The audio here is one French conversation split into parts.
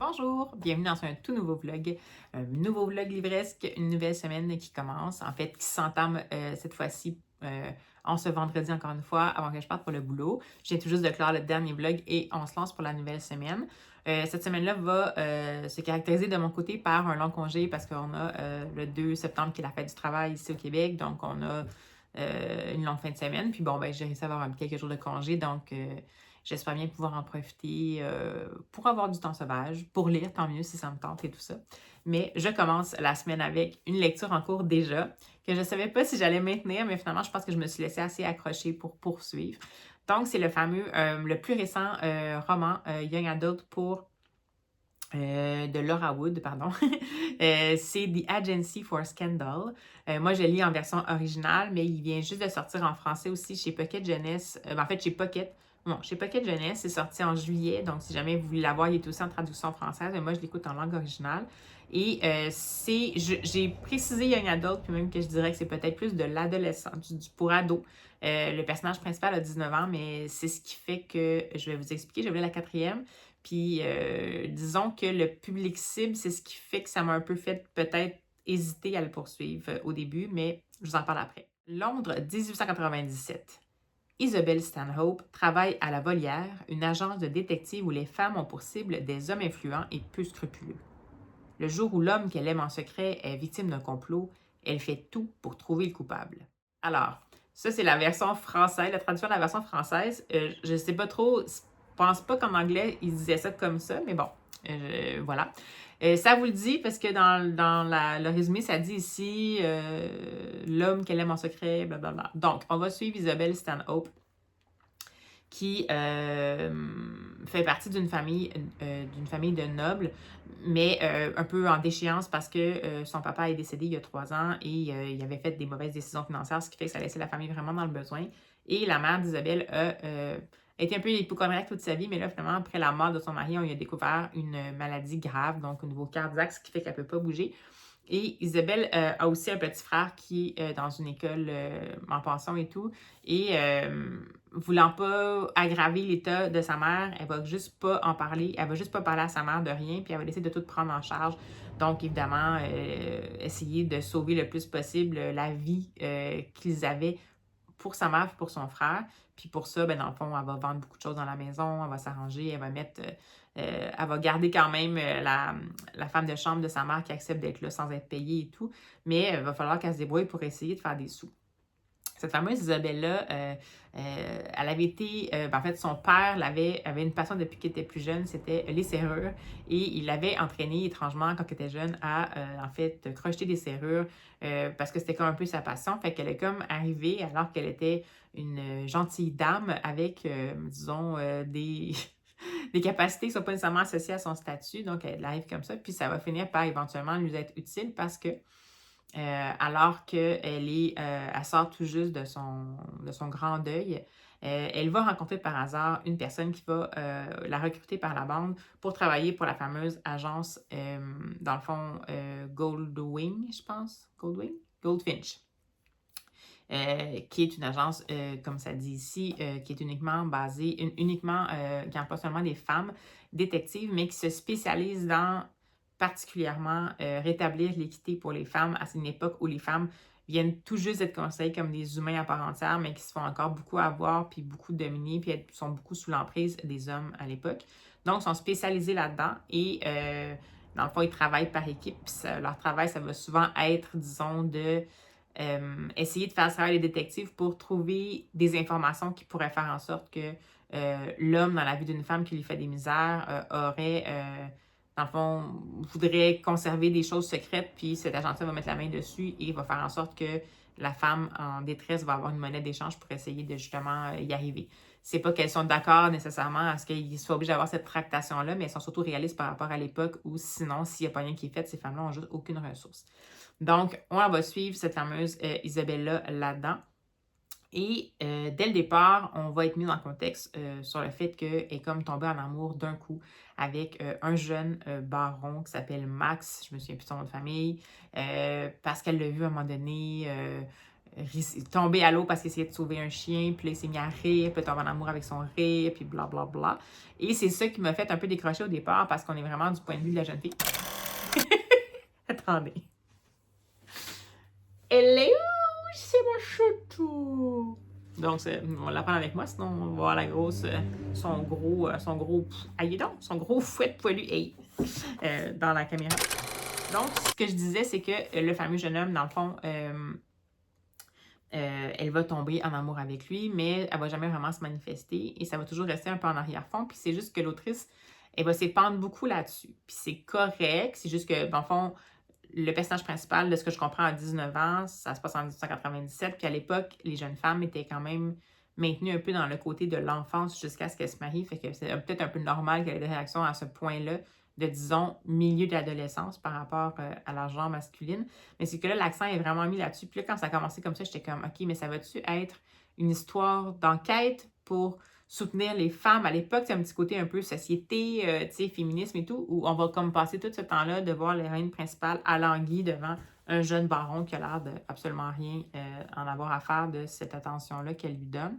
Bonjour, bienvenue dans un tout nouveau vlog livresque, une nouvelle semaine qui commence, en fait qui s'entame cette fois-ci en ce vendredi encore une fois avant que je parte pour le boulot. Je viens tout juste de clore le dernier vlog et on se lance pour la nouvelle semaine. Cette semaine-là va se caractériser de mon côté par un long congé parce qu'on a le 2 septembre qui est la fête du travail ici au Québec, donc on a une longue fin de semaine. Puis bon, ben j'ai réussi à avoir quelques jours de congé, donc j'espère bien pouvoir en profiter pour avoir du temps sauvage, pour lire, tant mieux si ça me tente et tout ça. Mais je commence la semaine avec une lecture en cours déjà, que je ne savais pas si j'allais maintenir, mais finalement, je pense que je me suis laissée assez accrocher pour poursuivre. Donc, c'est le fameux, le plus récent roman Young Adult de Laura Wood, pardon. C'est The Agency for Scandal. Moi, je lis en version originale, mais il vient juste de sortir en français aussi chez Pocket Jeunesse. En fait, chez Pocket. Bon, chez Pocket Jeunesse, c'est sorti en juillet. Donc, si jamais vous voulez l'avoir, il est aussi en traduction française. Mais moi, je l'écoute en langue originale. Et j'ai précisé Young Adult, puis même que je dirais que c'est peut-être plus de l'adolescent, pour ado. Le personnage principal a 19 ans, mais c'est ce qui fait que je vais vous expliquer. Je vais lire la quatrième. Puis, disons que le public cible, c'est ce qui fait que ça m'a un peu fait peut-être hésiter à le poursuivre au début, mais je vous en parle après. Londres, 1897. Isabelle Stanhope travaille à la Volière, une agence de détective où les femmes ont pour cible des hommes influents et peu scrupuleux. Le jour où l'homme qu'elle aime en secret est victime d'un complot, elle fait tout pour trouver le coupable. Alors, ça, c'est la version française, la traduction de la version française. Je ne sais pas trop, je pense pas qu'en anglais, ils disaient ça comme ça, mais bon, voilà. Ça vous le dit parce que dans le résumé, ça dit ici l'homme qu'elle aime en secret, blablabla. Donc, on va suivre Isabelle Stanhope qui fait partie d'une famille de nobles, mais un peu en déchéance parce que son papa est décédé il y a 3 ans et il avait fait des mauvaises décisions financières, ce qui fait que ça laissait la famille vraiment dans le besoin. Et la mère d'Isabelle a été un peu hypochondriaque toute sa vie, mais là, finalement, après la mort de son mari, on lui a découvert une maladie grave, donc au niveau cardiaque, ce qui fait qu'elle ne peut pas bouger. Et Isabelle a aussi un petit frère qui est dans une école en pension et tout. Et voulant pas aggraver l'état de sa mère, elle va juste pas en parler. Elle va juste pas parler à sa mère de rien, puis elle va essayer de tout prendre en charge. Donc, évidemment, essayer de sauver le plus possible la vie qu'ils avaient pour sa mère et pour son frère. Puis pour ça, ben, dans le fond, elle va vendre beaucoup de choses dans la maison, elle va s'arranger, elle va mettre. Elle va garder quand même la femme de chambre de sa mère qui accepte d'être là sans être payée et tout. Mais il va falloir qu'elle se débrouille pour essayer de faire des sous. Cette fameuse Isabelle-là, elle avait été, en fait, son père avait une passion depuis qu'elle était plus jeune, c'était les serrures. Et il l'avait entraînée étrangement quand elle était jeune à, en fait, crocheter des serrures parce que c'était comme un peu sa passion. Fait qu'elle est comme arrivée alors qu'elle était une gentille dame avec, disons, des capacités qui ne sont pas nécessairement associées à son statut. Donc, elle arrive comme ça. Puis, ça va finir par éventuellement lui être utile parce que alors elle sort tout juste de son grand deuil. Elle va rencontrer par hasard une personne qui va la recruter par la bande pour travailler pour la fameuse agence, dans le fond, Goldwing, je pense. Goldwing? Goldfinch. Qui est une agence, comme ça dit ici, qui est uniquement qui emploie seulement des femmes détectives, mais qui se spécialise dans particulièrement rétablir l'équité pour les femmes à une époque où les femmes viennent tout juste d'être considérées comme des humains à part entière, mais qui se font encore beaucoup avoir, puis beaucoup dominer, puis elles sont beaucoup sous l'emprise des hommes à l'époque. Donc, ils sont spécialisés là-dedans et dans le fond, ils travaillent par équipe. Puis leur travail, ça va souvent être, disons, de essayer de faire ce travail des détectives pour trouver des informations qui pourraient faire en sorte que l'homme dans la vie d'une femme qui lui fait des misères aurait, dans le fond, voudrait conserver des choses secrètes, puis cet agent-là va mettre la main dessus et va faire en sorte que la femme en détresse va avoir une monnaie d'échange pour essayer de justement y arriver. C'est pas qu'elles sont d'accord nécessairement à ce qu'ils soient obligés d'avoir cette tractation-là, mais elles sont surtout réalistes par rapport à l'époque où sinon, s'il n'y a pas rien qui est fait, ces femmes-là n'ont juste aucune ressource. Donc, on va suivre cette fameuse Isabelle-là là-dedans. Et dès le départ, on va être mis dans le contexte sur le fait qu'elle est comme tombée en amour d'un coup avec un jeune baron qui s'appelle Max, je me souviens plus de son nom de famille, parce qu'elle l'a vu à un moment donné tombé à l'eau parce qu'il essayait de sauver un chien, puis là, il s'est mis à rire, puis tomber en amour avec son rire, puis blablabla. Bla, bla. Et c'est ça qui m'a fait un peu décrocher au départ, parce qu'on est vraiment du point de vue de la jeune fille. Attendez. Hello, c'est mon choutou! Donc, on va la prendre avec moi, sinon on va voir la grosse, son gros, son gros fouet poilu, hey, dans la caméra. Donc, ce que je disais, c'est que le fameux jeune homme, dans le fond, elle va tomber en amour avec lui, mais elle va jamais vraiment se manifester et ça va toujours rester un peu en arrière-fond. Puis c'est juste que l'autrice, elle va s'épandre beaucoup là-dessus. Puis c'est correct, c'est juste que, dans le fond, le personnage principal, de ce que je comprends, à 19 ans, ça se passe en 1897, puis à l'époque, les jeunes femmes étaient quand même maintenues un peu dans le côté de l'enfance jusqu'à ce qu'elles se marient, fait que c'est peut-être un peu normal qu'elle ait des réactions à ce point-là de, disons, milieu de l'adolescence par rapport à leur genre masculine. Mais c'est que là, l'accent est vraiment mis là-dessus. Puis là, quand ça a commencé comme ça, j'étais comme, OK, mais ça va-tu être une histoire d'enquête pour soutenir les femmes? À l'époque, c'est un petit côté un peu société, tu sais, féminisme et tout, où on va comme passer tout ce temps-là de voir l'héroïne principale alanguie devant un jeune baron qui a l'air de absolument rien en avoir à faire de cette attention-là qu'elle lui donne.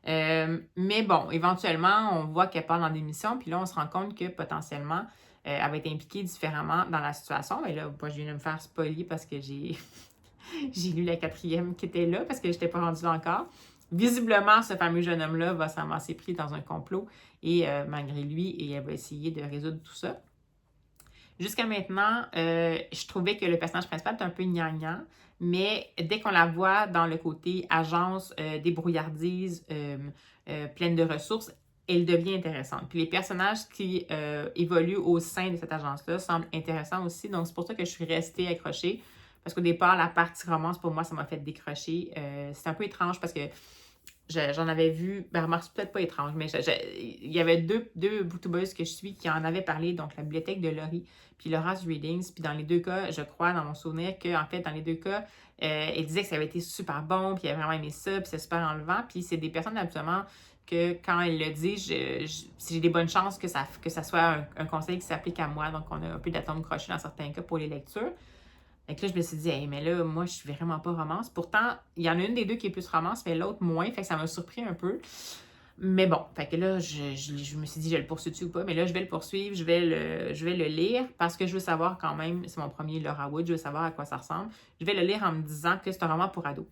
Mais bon, éventuellement, on voit qu'elle part dans des missions, puis là, on se rend compte que potentiellement, elle va être impliquée différemment dans la situation. Et là, moi, je viens de me faire spoiler parce que j'ai j'ai lu la 4e qui était là, parce que je n'étais pas rendue là encore. Visiblement, ce fameux jeune homme-là va se ramasser pris dans un complot, et malgré lui, et elle va essayer de résoudre tout ça. Jusqu'à maintenant, je trouvais que le personnage principal était un peu gnangnan, mais dès qu'on la voit dans le côté agence, débrouillardise, pleine de ressources, elle devient intéressante. Puis les personnages qui évoluent au sein de cette agence-là semblent intéressants aussi, donc c'est pour ça que je suis restée accrochée, parce qu'au départ, la partie romance, pour moi, ça m'a fait décrocher. C'est un peu étrange parce que j'en avais vu, ben remarque, c'est peut-être pas étrange, mais il y avait deux booktubeuses que je suis qui en avaient parlé, donc la bibliothèque de Laurie puis Laura's Readings, puis dans les deux cas, je crois, dans mon souvenir, que en fait, dans les deux cas, elle disait que ça avait été super bon, puis elle avait vraiment aimé ça, puis c'est super enlevant, puis c'est des personnes, absolument, que quand elle le dit, j'ai des bonnes chances que ça soit un conseil qui s'applique à moi, donc on a un peu d'atome croché dans certains cas pour les lectures. Fait que là, je me suis dit, hey, mais là, moi, je suis vraiment pas romance. Pourtant, il y en a une des deux qui est plus romance, mais l'autre moins. Fait que ça m'a surpris un peu. Mais bon, fait que là, je me suis dit, je le poursuis-tu ou pas? Mais là, je vais le poursuivre, je vais le lire parce que je veux savoir quand même, c'est mon premier Laura Wood, je veux savoir à quoi ça ressemble. Je vais le lire en me disant que c'est un roman pour ados.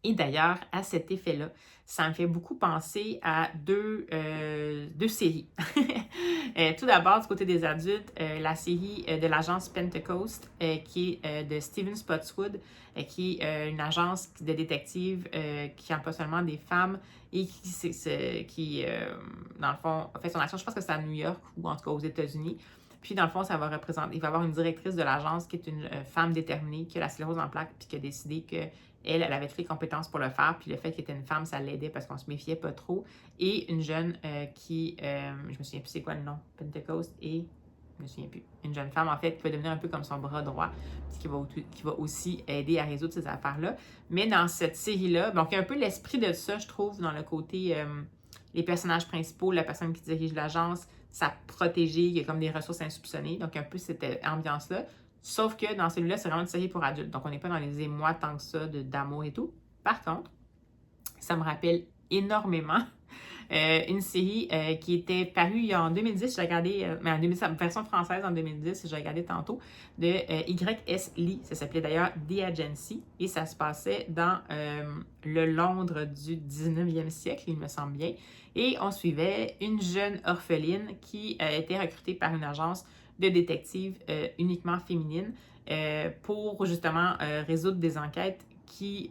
Et d'ailleurs, à cet effet-là, ça me fait beaucoup penser à deux séries. Tout d'abord, du côté des adultes, la série de l'agence Pentecost, qui est de Steven Spotswood, qui est une agence de détectives qui emploie seulement des femmes et qui dans le fond, fait son action, je pense que c'est à New York ou en tout cas aux États-Unis. Puis, dans le fond, ça va représenter, il va y avoir une directrice de l'agence qui est une femme déterminée, qui a la sclérose en plaques, puis qui a décidé que elle avait toutes les compétences pour le faire, puis le fait qu'elle était une femme, ça l'aidait parce qu'on se méfiait pas trop. Et une jeune qui, je me souviens plus c'est quoi le nom, Pentecost, et je me souviens plus. Une jeune femme, en fait, qui va devenir un peu comme son bras droit, puis qui va aussi aider à résoudre ces affaires-là. Mais dans cette série-là, donc il y a un peu l'esprit de ça, je trouve, dans le côté, les personnages principaux, la personne qui dirige l'agence, sa protégée, il y a comme des ressources insoupçonnées, donc un peu cette ambiance-là. Sauf que dans celui-là, c'est vraiment une série pour adultes. Donc, on n'est pas dans les émois tant que ça d'amour et tout. Par contre, ça me rappelle énormément une série qui était parue en 2010. J'ai regardé, mais en 2010, version française en 2010, j'ai regardé tantôt, de Y.S. Lee. Ça s'appelait d'ailleurs The Agency. Et ça se passait dans le Londres du 19e siècle, il me semble bien. Et on suivait une jeune orpheline qui était recrutée par une agence de détectives uniquement féminines pour justement résoudre des enquêtes qui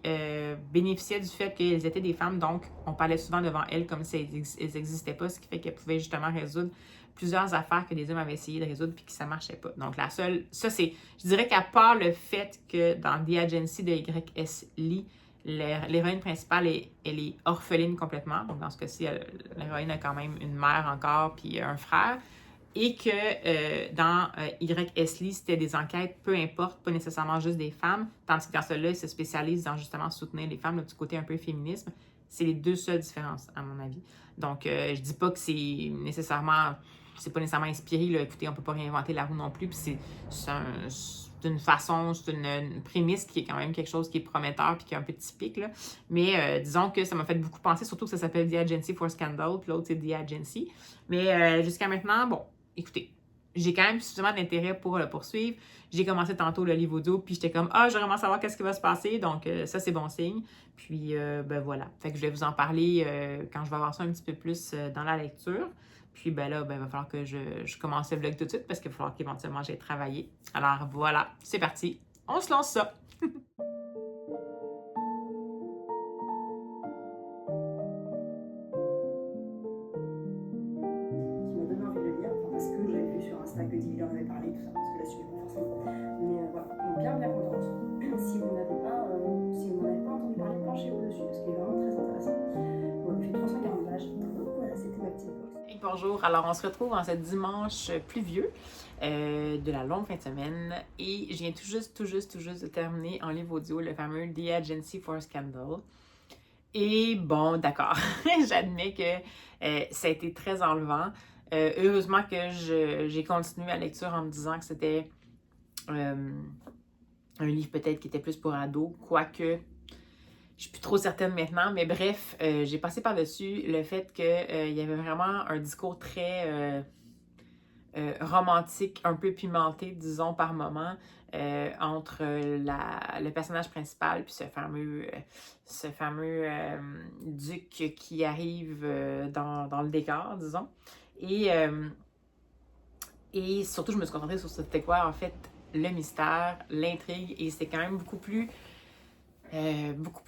bénéficiaient du fait qu'elles étaient des femmes. Donc, on parlait souvent devant elles comme si elles n'existaient pas, ce qui fait qu'elles pouvaient justement résoudre plusieurs affaires que des hommes avaient essayé de résoudre puis que ça ne marchait pas. Donc, je dirais qu'à part le fait que dans The Agency de Y.S. Lee, l'héroïne principale, elle est orpheline complètement. Donc, dans ce cas-ci, l'héroïne a quand même une mère encore puis un frère. Et que dans Y.S. Lee, c'était des enquêtes, peu importe, pas nécessairement juste des femmes, tandis que dans celui-là, il se spécialise dans justement soutenir les femmes, le petit côté un peu féminisme. C'est les deux seules différences, à mon avis. Donc, je dis pas que c'est pas nécessairement inspiré, là. Écoutez, on peut pas réinventer la roue non plus, puis d'une façon, c'est une prémisse qui est quand même quelque chose qui est prometteur puis qui est un peu typique, là. Mais disons que ça m'a fait beaucoup penser, surtout que ça s'appelle The Agency for Scandal, puis l'autre, c'est The Agency. Mais jusqu'à maintenant, bon, écoutez, j'ai quand même suffisamment d'intérêt pour le poursuivre. J'ai commencé tantôt le livre audio, puis j'étais comme, ah, je veux vraiment savoir qu'est-ce qui va se passer, donc ça, c'est bon signe. Puis, ben voilà. Fait que je vais vous en parler quand je vais avancer un petit peu plus dans la lecture. Puis, ben là, ben, il va falloir que je commence le vlog tout de suite parce qu'il va falloir qu'éventuellement j'aille travailler. Alors, voilà, c'est parti. On se lance ça. Qui m'a donné envie de le lire, enfin, parce que j'avais vu sur Insta que Divy en avait parlé, tout ça, parce que là, je suivais pas forcément. Mais voilà, donc bien contente. Si vous n'avez pas, entendu parler, penchez-vous dessus, parce qu'il est vraiment très intéressant. Bon, il fait 340 pages, donc voilà, c'était ma petite box. Hey, bonjour, alors on se retrouve en ce dimanche pluvieux de la longue fin de semaine et je viens tout juste de terminer en livre audio le fameux The Agency for Scandal. Et bon, d'accord, j'admets que ça a été très enlevant. Heureusement que j'ai continué la lecture en me disant que c'était un livre peut-être qui était plus pour ados, quoique je suis plus trop certaine maintenant, mais bref, j'ai passé par-dessus le fait qu'il y avait vraiment un discours très romantique, un peu pimenté, disons, par moment, entre le personnage principal puis ce fameux duc qui arrive dans le décor, disons. Et, euh, et surtout, je me suis concentrée sur c'était quoi, en fait, le mystère, l'intrigue, et c'est quand même beaucoup plus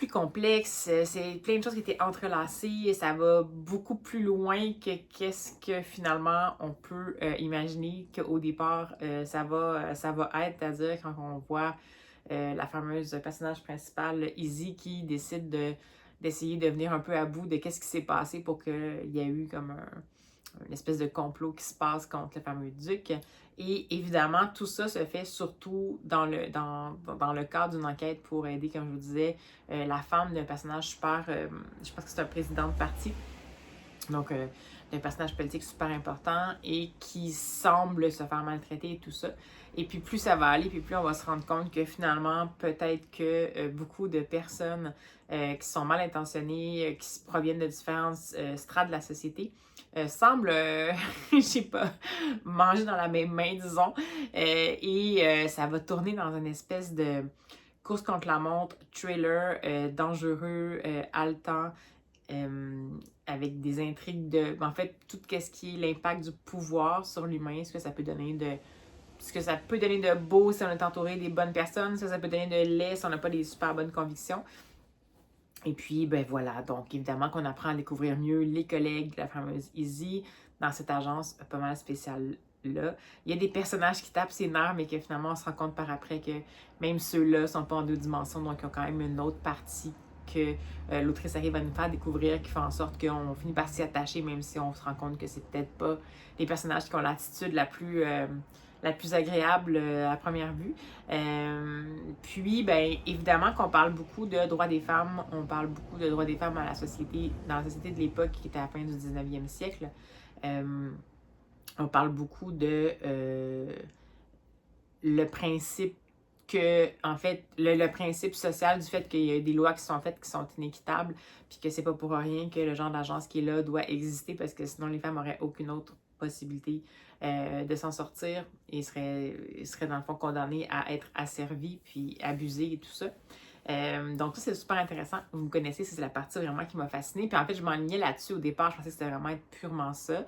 complexe. C'est plein de choses qui étaient entrelacées et ça va beaucoup plus loin que qu'est-ce que finalement on peut imaginer qu'au départ ça va être, c'est-à-dire quand on voit la fameuse personnage principale, Izzy, qui décide d'essayer de venir un peu à bout de qu'est-ce qui s'est passé pour qu'il y ait eu comme une espèce de complot qui se passe contre le fameux duc. Et évidemment, tout ça se fait surtout dans le cadre d'une enquête pour aider, comme je vous disais, la femme d'un personnage super, je pense que c'est un président de parti, donc d'un personnage politique super important et qui semble se faire maltraiter et tout ça. Et puis plus ça va aller, puis plus on va se rendre compte que finalement, peut-être que beaucoup de personnes qui sont mal intentionnées, qui proviennent de différentes strates de la société, semblent, je sais pas, manger dans la même main, disons. Et ça va tourner dans une espèce de course contre la montre, thriller, dangereux, haletant, euh, avec des intrigues en fait, tout ce qui est l'impact du pouvoir sur l'humain, ce que ça peut donner de beau si on est entouré des bonnes personnes, ce que ça peut donner de laid si on n'a pas des super bonnes convictions. Et puis, ben voilà, donc évidemment qu'on apprend à découvrir mieux les collègues de la fameuse Izzy dans cette agence pas mal spéciale là. Il y a des personnages qui tapent ses nerfs, mais que finalement on se rend compte par après que même ceux-là sont pas en deux dimensions, donc ils ont quand même une autre partie que l'autrice arrive à nous faire découvrir, qui fait en sorte qu'on finit par s'y attacher, même si on se rend compte que c'est peut-être pas les personnages qui ont l'attitude la plus agréable à première vue. Puis, ben, évidemment qu'on parle beaucoup de droits des femmes, on parle beaucoup de droits des femmes dans la société de l'époque qui était à la fin du 19e siècle. On parle beaucoup de le principe que, en fait, le principe social du fait qu'il y a des lois qui sont faites qui sont inéquitables, puis que c'est pas pour rien que le genre d'agence qui est là doit exister, parce que sinon les femmes n'auraient aucune autre possibilité de s'en sortir et seraient dans le fond condamnées à être asservies puis abusées et tout ça. Donc ça, c'est super intéressant. Vous me connaissez, c'est la partie vraiment qui m'a fascinée. Puis en fait, je m'enlignais là-dessus au départ. Je pensais que c'était vraiment être purement ça.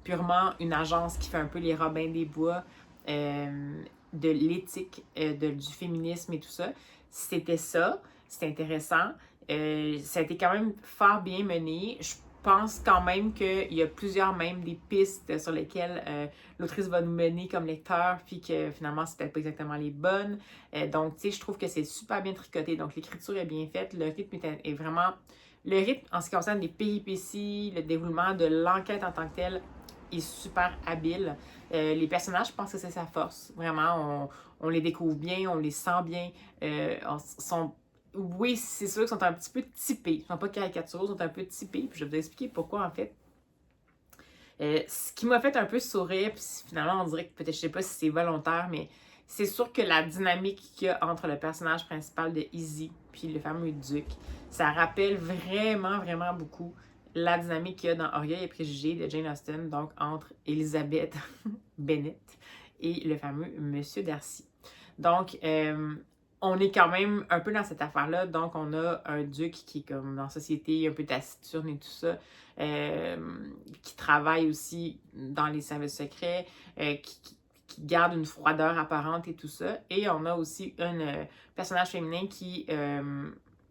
Purement une agence qui fait un peu les Robins des Bois de l'éthique, du féminisme et tout ça. C'était ça. C'était intéressant. Ça a été quand même fort bien mené. Je pense quand même qu'il y a plusieurs même des pistes sur lesquelles l'autrice va nous mener comme lecteur, puis que finalement, c'était pas exactement les bonnes. Donc, tu sais, je trouve que c'est super bien tricoté. Donc, l'écriture est bien faite. Le rythme est vraiment... Le rythme, en ce qui concerne les péripéties, le déroulement de l'enquête en tant que telle, est super habile. Les personnages, je pense que c'est sa force. Vraiment, on les découvre bien, on les sent bien. Oui, c'est sûr qu'ils sont un petit peu typés. Ils ne sont pas caricaturaux, ils sont un peu typés. Puis je vais vous expliquer pourquoi, en fait. Ce qui m'a fait un peu sourire, puis finalement, on dirait que peut-être, je sais pas si c'est volontaire, mais c'est sûr que la dynamique qu'il y a entre le personnage principal de Izzy puis le fameux duc, ça rappelle vraiment, vraiment beaucoup la dynamique qu'il y a dans Orgueil et Préjugés de Jane Austen, donc entre Elizabeth Bennet et le fameux Monsieur Darcy. Donc, on est quand même un peu dans cette affaire-là. Donc, on a un duc qui est comme dans la société, un peu taciturne et tout ça, qui travaille aussi dans les services secrets, qui garde une froideur apparente et tout ça. Et on a aussi un personnage féminin qui,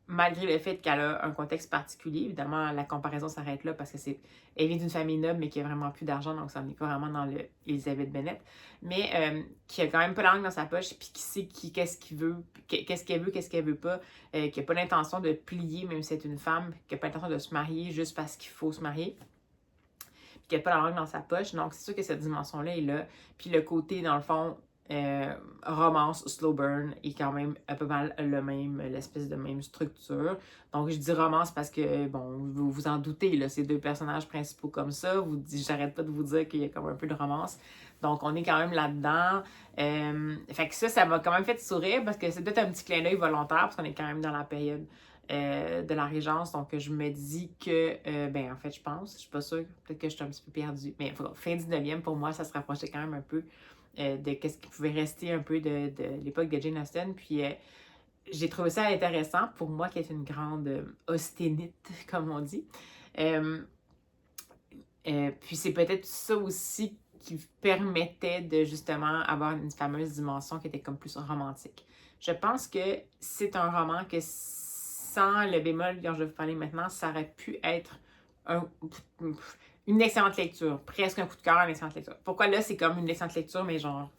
malgré le fait qu'elle a un contexte particulier, évidemment, la comparaison s'arrête là parce que elle vient d'une famille noble, mais qui a vraiment plus d'argent, donc ça n'est pas vraiment dans le Elizabeth Bennet, mais qui a quand même pas la langue dans sa poche, puis qui sait qu'est-ce qu'il veut, qu'est-ce qu'elle veut pas, qui a pas l'intention de plier, même si c'est une femme, qui a pas l'intention de se marier juste parce qu'il faut se marier, puis qui a pas la langue dans sa poche. Donc, c'est sûr que cette dimension-là est là. Puis le côté, dans le fond, romance, slow burn est quand même un peu mal le même, l'espèce de même structure. Donc, je dis romance parce que, bon, vous vous en doutez, là, ces deux personnages principaux comme ça, j'arrête pas de vous dire qu'il y a comme un peu de romance. Donc, on est quand même là-dedans. Fait que ça m'a quand même fait sourire parce que c'est peut-être un petit clin d'œil volontaire parce qu'on est quand même dans la période de la Régence. Donc, je me dis que, ben, en fait, je pense, je suis pas sûre, peut-être que je suis un petit peu perdue, mais fin 19e, pour moi, ça se rapprochait quand même un peu de qu'est-ce qui pouvait rester un peu de l'époque de Jane Austen. Puis j'ai trouvé ça intéressant pour moi qui est une grande austénite, comme on dit. Puis c'est peut-être ça aussi qui permettait de justement avoir une fameuse dimension qui était comme plus romantique. Je pense que c'est un roman que sans le bémol dont je vais vous parler maintenant, ça aurait pu être une excellente lecture, presque un coup de cœur, une excellente lecture. Pourquoi là, c'est comme une excellente lecture, mais genre,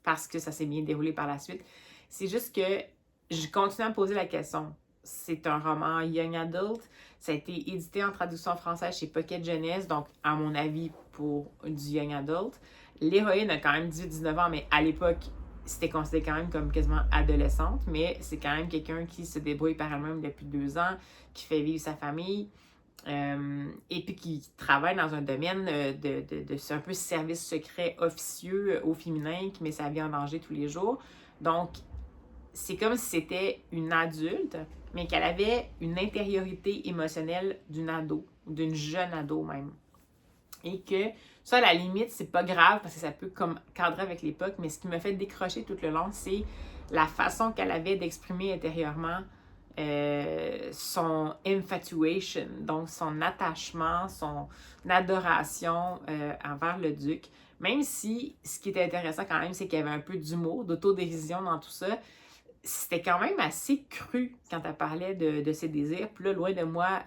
parce que ça s'est bien déroulé par la suite. C'est juste que je continue à me poser la question. C'est un roman young adult, ça a été édité en traduction française chez Pocket Jeunesse, donc à mon avis, pour du young adult. L'héroïne a quand même 18-19 ans, mais à l'époque, c'était considéré quand même comme quasiment adolescente, mais c'est quand même quelqu'un qui se débrouille par elle-même depuis 2 ans, qui fait vivre sa famille, et puis qui travaille dans un domaine c'est un peu service secret officieux au féminin qui met sa vie en danger tous les jours. Donc, c'est comme si c'était une adulte, mais qu'elle avait une intériorité émotionnelle d'une ado, d'une jeune ado même. Et que ça, à la limite, c'est pas grave parce que ça peut comme cadrer avec l'époque, mais ce qui m'a fait décrocher tout le long, c'est la façon qu'elle avait d'exprimer intérieurement son infatuation, donc son attachement, son adoration envers le duc. Même si ce qui était intéressant quand même, c'est qu'il y avait un peu d'humour, d'autodérision dans tout ça. C'était quand même assez cru quand elle parlait de ses désirs. Puis là, loin de moi,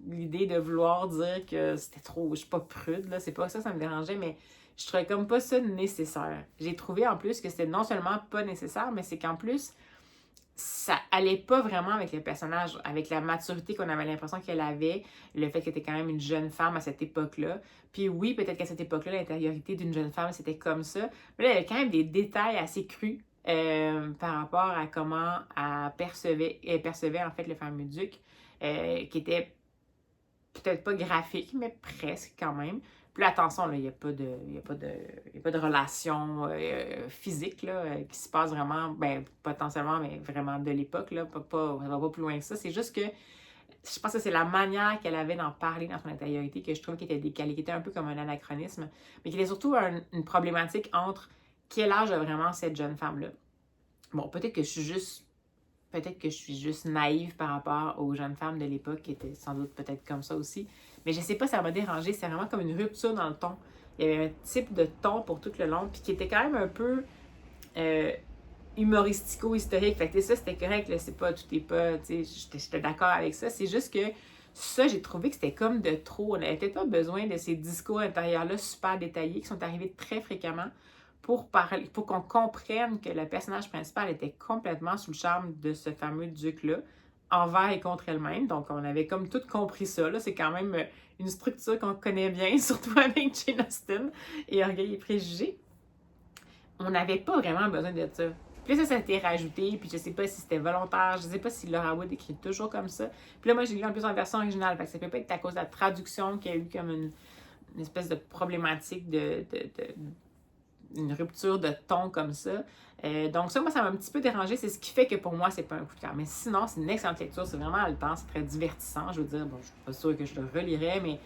l'idée de vouloir dire que c'était trop, je suis pas prude, là, c'est pas ça me dérangeait, mais je trouvais comme pas ça nécessaire. J'ai trouvé en plus que c'était non seulement pas nécessaire, mais c'est qu'en plus, ça allait pas vraiment avec le personnage, avec la maturité qu'on avait l'impression qu'elle avait, le fait qu'elle était quand même une jeune femme à cette époque-là. Puis oui, peut-être qu'à cette époque-là, l'intériorité d'une jeune femme, c'était comme ça. Mais là, il y avait quand même des détails assez crus par rapport à comment elle percevait en fait le fameux duc, qui était peut-être pas graphique, mais presque quand même. Puis là, attention, il n'y a pas de relation physique là, qui se passe vraiment, ben, potentiellement, mais vraiment de l'époque. Là, ça va pas plus loin que ça. C'est juste que je pense que c'est la manière qu'elle avait d'en parler dans son intériorité que je trouve qui était décalée, qui était un peu comme un anachronisme, mais qui était surtout une problématique entre quel âge a vraiment cette jeune femme-là. Bon, peut-être que je suis juste naïve par rapport aux jeunes femmes de l'époque qui étaient sans doute peut-être comme ça aussi. Mais je sais pas, ça m'a dérangé. C'est vraiment comme une rupture dans le ton. Il y avait un type de ton pour tout le long, puis qui était quand même un peu humoristico-historique. Fait que ça, c'était correct. Là, c'est pas, tout est pas, tu sais, j'étais d'accord avec ça. C'est juste que ça, j'ai trouvé que c'était comme de trop. On n'avait peut-être pas besoin de ces discours intérieurs-là super détaillés qui sont arrivés très fréquemment pour qu'on comprenne que le personnage principal était complètement sous le charme de ce fameux duc-là, envers et contre elle-même. Donc, on avait comme tout compris ça. Là. C'est quand même une structure qu'on connaît bien, surtout avec Jane Austen et Orgueil et Préjugés. On n'avait pas vraiment besoin de ça. Puis là, ça a été rajouté, puis je sais pas si c'était volontaire, je sais pas si Laura Wood écrit toujours comme ça. Puis là, moi, j'ai lu en plus en version originale, fait que ça peut pas être à cause de la traduction qu'il y a eu comme une espèce de problématique une rupture de ton comme ça. Donc ça, moi, ça m'a un petit peu dérangé. C'est ce qui fait que pour moi, c'est pas un coup de cœur. Mais sinon, c'est une excellente lecture. C'est vraiment haletant. C'est très divertissant. Je veux dire, bon, je suis pas sûre que je le relirai, mais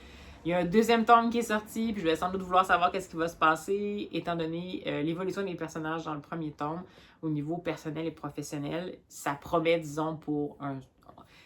il y a un deuxième tome qui est sorti, puis je vais sans doute vouloir savoir qu'est-ce qui va se passer, étant donné l'évolution des personnages dans le premier tome, au niveau personnel et professionnel. Ça promet, disons, pour un...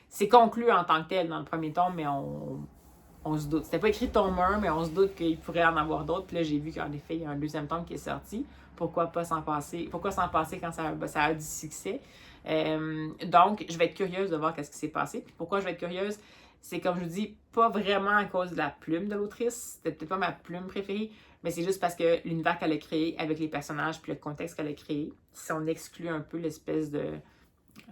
C'est conclu en tant que tel dans le premier tome, mais on se doute. C'était pas écrit tome 1, mais on se doute qu'il pourrait en avoir d'autres. Puis là, j'ai vu qu'en effet, il y a un deuxième tome qui est sorti. Pourquoi pas s'en passer? Pourquoi s'en passer quand ça a du succès? Donc, je vais être curieuse de voir qu'est-ce qui s'est passé. Puis pourquoi je vais être curieuse? C'est comme je vous dis, pas vraiment à cause de la plume de l'autrice. C'était peut-être pas ma plume préférée, mais c'est juste parce que l'univers qu'elle a créé avec les personnages puis le contexte qu'elle a créé, si on exclut un peu l'espèce de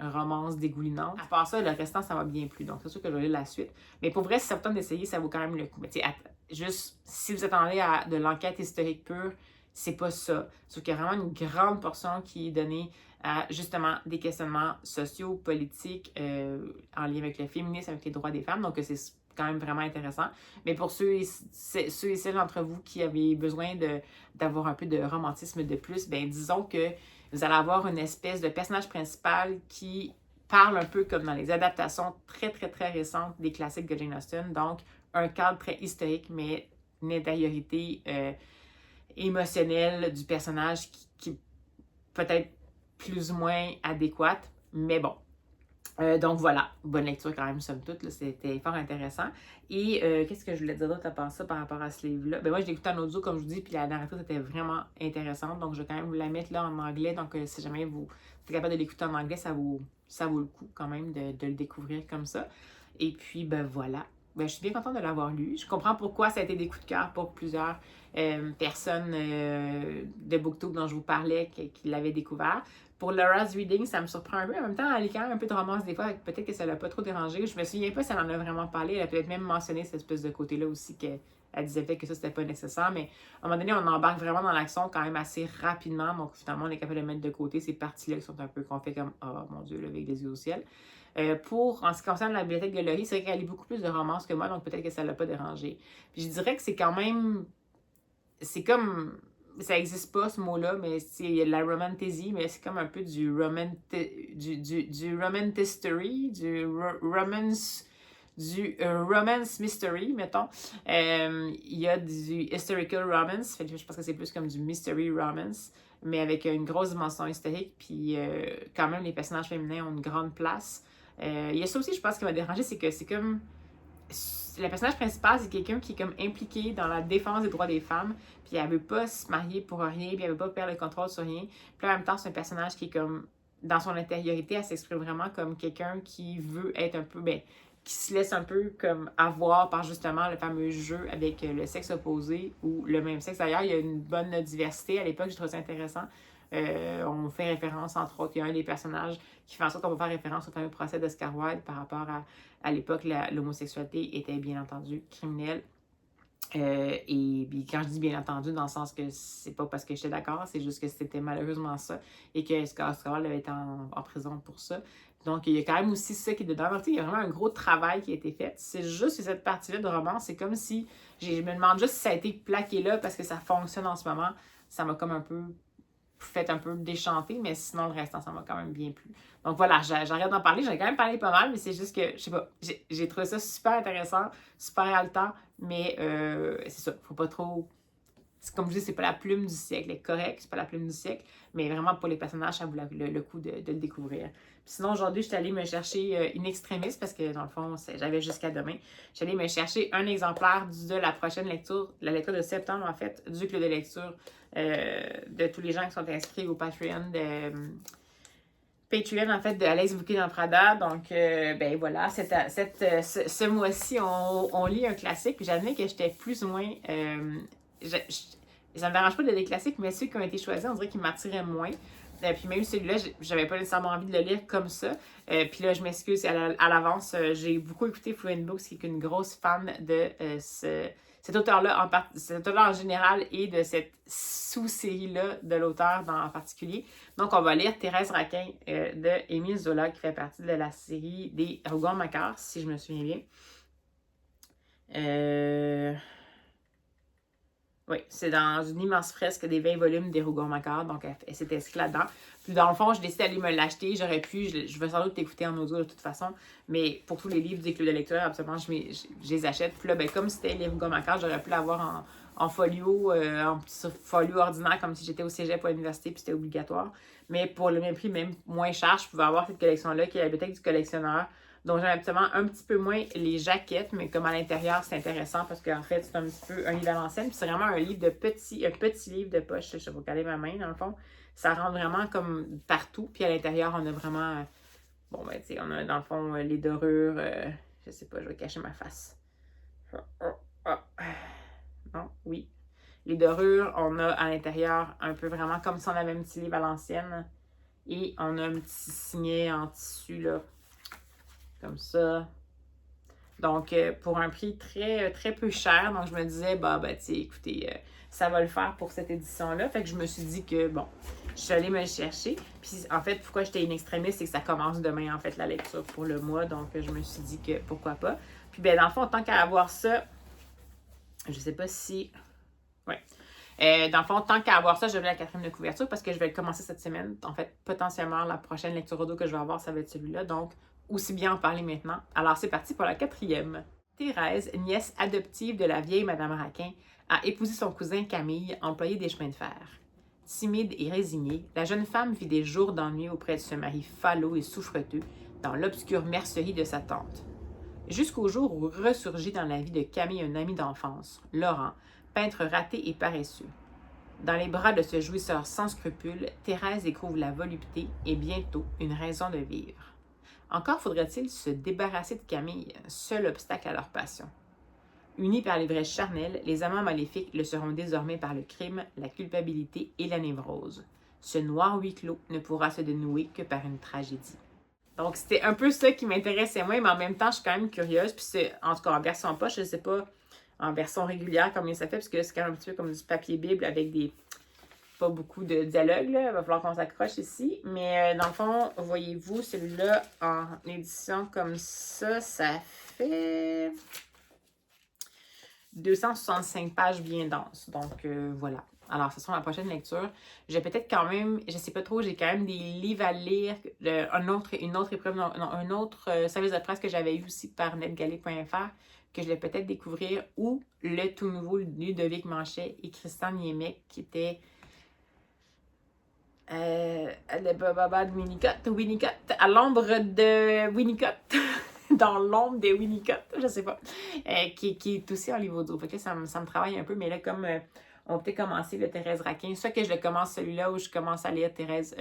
romance dégoulinante. À part ça, le restant, ça m'a bien plu. Donc, c'est sûr que je vais lire la suite. Mais pour vrai, si ça vous tente d'essayer, ça vaut quand même le coup. Mais tu sais, juste, si vous attendez à de l'enquête historique pure, c'est pas ça. Sauf qu'il y a vraiment une grande portion qui est donnée à, justement, des questionnements sociaux, politiques, en lien avec le féminisme, avec les droits des femmes. Donc, c'est quand même vraiment intéressant. Mais pour ceux et celles d'entre vous qui avaient besoin d'avoir un peu de romantisme de plus, ben disons que vous allez avoir une espèce de personnage principal qui parle un peu comme dans les adaptations très, très, très récentes des classiques de Jane Austen. Donc, un cadre très historique, mais une intériorité émotionnelle du personnage qui peut-être plus ou moins adéquate. Mais bon. Donc voilà, bonne lecture quand même, somme toute. C'était fort intéressant. Et qu'est-ce que je voulais dire d'autre à part ça par rapport à ce livre-là? Ben moi, je l'ai écouté en audio, comme je vous dis, puis la narratrice était vraiment intéressante. Donc, je vais quand même vous la mettre là en anglais. Donc, si jamais vous êtes capable de l'écouter en anglais, ça vaut le coup quand même de le découvrir comme ça. Et puis, ben voilà. Ben, je suis bien contente de l'avoir lu. Je comprends pourquoi ça a été des coups de cœur pour plusieurs personnes de BookTube dont je vous parlais qui l'avaient découvert. Pour Laura's Reading, ça me surprend un peu. En même temps, elle lit quand même un peu de romance des fois. Peut-être que ça l'a pas trop dérangé. Je me souviens pas si elle en a vraiment parlé. Elle a peut-être même mentionné cette espèce de côté-là aussi qu'elle disait peut-être que ça, c'était pas nécessaire. Mais à un moment donné, on embarque vraiment dans l'action quand même assez rapidement. Donc finalement, on est capable de mettre de côté ces parties-là qui sont un peu qu'on fait comme « Oh mon Dieu, avec les yeux au ciel ». En ce qui concerne la bibliothèque de Laurie, c'est vrai qu'elle lit beaucoup plus de romances que moi, donc peut-être que ça l'a pas dérangé. Puis je dirais que c'est quand même... C'est comme... Ça n'existe pas, ce mot-là, mais c'est la romantasy, mais c'est comme un peu du romantistery, romance mystery, mettons. Il y a du historical romance, fait que je pense que c'est plus comme du mystery romance, mais avec une grosse dimension historique, puis quand même, les personnages féminins ont une grande place. Il y a ça aussi, je pense, qui m'a dérangé, c'est que c'est comme... Le personnage principal, c'est quelqu'un qui est comme impliqué dans la défense des droits des femmes, puis elle veut pas se marier pour rien, puis elle veut pas perdre le contrôle sur rien. Puis en même temps, c'est un personnage qui est comme, dans son intériorité, elle s'exprime vraiment comme quelqu'un qui veut être un peu, ben, qui se laisse un peu comme avoir par justement le fameux jeu avec le sexe opposé ou le même sexe. D'ailleurs, il y a une bonne diversité. À l'époque, je trouve ça intéressant. On fait référence, entre autres, il y a un des personnages qui fait en sorte qu'on va faire référence au fameux procès d'Oscar Wilde par rapport à l'époque, l'homosexualité était bien entendu criminelle. Et puis quand je dis bien entendu, dans le sens que c'est pas parce que j'étais d'accord, c'est juste que c'était malheureusement ça et que Oscar Wilde avait été en prison pour ça. Donc, il y a quand même aussi ça qui est dedans. Donc, il y a vraiment un gros travail qui a été fait. C'est juste que cette partie-là de romance, c'est comme si... Je me demande juste si ça a été plaqué là parce que ça fonctionne en ce moment. Ça m'a comme un peu fait un peu déchanter, mais sinon, le restant, ça m'a quand même bien plu. Donc voilà, j'arrête d'en parler. J'en ai quand même parlé pas mal, mais c'est juste que, je sais pas, j'ai trouvé ça super intéressant, super haletant, mais c'est ça, faut pas trop... Comme je dis, c'est pas la plume du siècle, elle est correcte, c'est pas la plume du siècle, mais vraiment pour les personnages, ça vaut le coup de le découvrir. Puis sinon, aujourd'hui, je suis allée me chercher In Extremis, parce que dans le fond, j'avais jusqu'à demain. Je suis allée me chercher un exemplaire de la prochaine lecture, la lecture de septembre, en fait, du club de lecture de tous les gens qui sont inscrits au Patreon en fait, de Alex Bouquet dans Prada. Donc, ben voilà, ce mois-ci, on lit un classique. J'admets que j'étais plus ou moins... ça me dérange pas de lire des classiques, mais ceux qui ont été choisis, on dirait qu'ils m'attiraient moins. Puis même celui-là, j'avais pas nécessairement envie de le lire comme ça. Puis là, je m'excuse à l'avance. J'ai beaucoup écouté Fluent Books, qui est une grosse fan de cet auteur-là en général et de cette sous-série-là de l'auteur en particulier. Donc, on va lire Thérèse Raquin de Émile Zola, qui fait partie de la série des Rougon-Macquart, si je me souviens bien. Oui, c'est dans une immense fresque des 20 volumes des Rougon-Macquart, donc elle s'est inscrite là-dedans. Puis dans le fond, je décidé d'aller me l'acheter. J'aurais pu, je vais sans doute t'écouter en audio de toute façon, mais pour tous les livres du club de lecture, absolument, je les achète. Puis là, ben, comme c'était les Rougon-Macquart, j'aurais pu l'avoir en folio, en petit folio ordinaire, comme si j'étais au cégep ou à l'université, puis c'était obligatoire. Mais pour le même prix, même moins cher, je pouvais avoir cette collection-là, qui est la bibliothèque du collectionneur. Donc, j'aime absolument un petit peu moins les jaquettes, mais comme à l'intérieur, c'est intéressant parce qu'en fait, c'est un petit peu un livre à l'ancienne. Puis c'est vraiment un livre un petit livre de poche. Je vais regarder ma main, dans le fond. Ça rentre vraiment comme partout. Puis à l'intérieur, on a vraiment, bon, ben, tu sais, on a dans le fond les dorures. Je sais pas, je vais cacher ma face. Non, oui. Les dorures, on a à l'intérieur un peu vraiment comme si on avait un petit livre à l'ancienne. Et on a un petit signet en tissu, là. Comme ça. Donc, pour un prix très, très peu cher. Donc, je me disais, ben, tu sais, écoutez, ça va le faire pour cette édition-là. Fait que je me suis dit que, bon, je suis allée me le chercher. Puis, en fait, pourquoi j'étais une extrémiste, c'est que ça commence demain, en fait, la lecture pour le mois. Donc, je me suis dit que pourquoi pas. Puis, ben, dans le fond, tant qu'à avoir ça, je sais pas si. Ouais. Dans le fond, tant qu'à avoir ça, je vais la 4e de couverture parce que je vais le commencer cette semaine. En fait, potentiellement, la prochaine lecture audio que je vais avoir, ça va être celui-là. Donc, aussi bien en parler maintenant. Alors, c'est parti pour la 4e. Thérèse, nièce adoptive de la vieille Madame Raquin, a épousé son cousin Camille, employé des chemins de fer. Timide et résignée, la jeune femme vit des jours d'ennui auprès de ce mari falot et souffreteux dans l'obscure mercerie de sa tante. Jusqu'au jour où ressurgit dans la vie de Camille un ami d'enfance, Laurent, peintre raté et paresseux. Dans les bras de ce jouisseur sans scrupules, Thérèse découvre la volupté et bientôt une raison de vivre. Encore faudrait-il se débarrasser de Camille, seul obstacle à leur passion. Unis par l'ivresse charnelle, les amants maléfiques le seront désormais par le crime, la culpabilité et la névrose. Ce noir huis clos ne pourra se dénouer que par une tragédie. Donc, c'était un peu ça qui m'intéressait moi, mais en même temps, je suis quand même curieuse. Puis c'est, en tout cas, en version poche, je ne sais pas en version régulière combien ça fait, parce que c'est quand même un petit peu comme du papier Bible avec des pas beaucoup de dialogue, là. Il va falloir qu'on s'accroche ici. Mais dans le fond, voyez-vous, celui-là, en édition comme ça, ça fait 265 pages bien denses. Donc, voilà. Alors, ce sera ma prochaine lecture. J'ai peut-être quand même, je sais pas trop, j'ai quand même des livres à lire, une autre épreuve, non, un autre service de presse que j'avais eu aussi par netgalé.fr, que je vais peut-être découvrir, ou le tout nouveau Ludovic Manchet et Christian Niemiec, qui était le bababa de Winnicott, à l'ombre de Winnicott, dans l'ombre de Winnicott, je sais pas, qui est aussi en livre audio. Fait que ça me travaille un peu, mais là, comme on peut commencer le Thérèse Raquin, soit que je le commence celui-là, ou je commence à lire Thérèse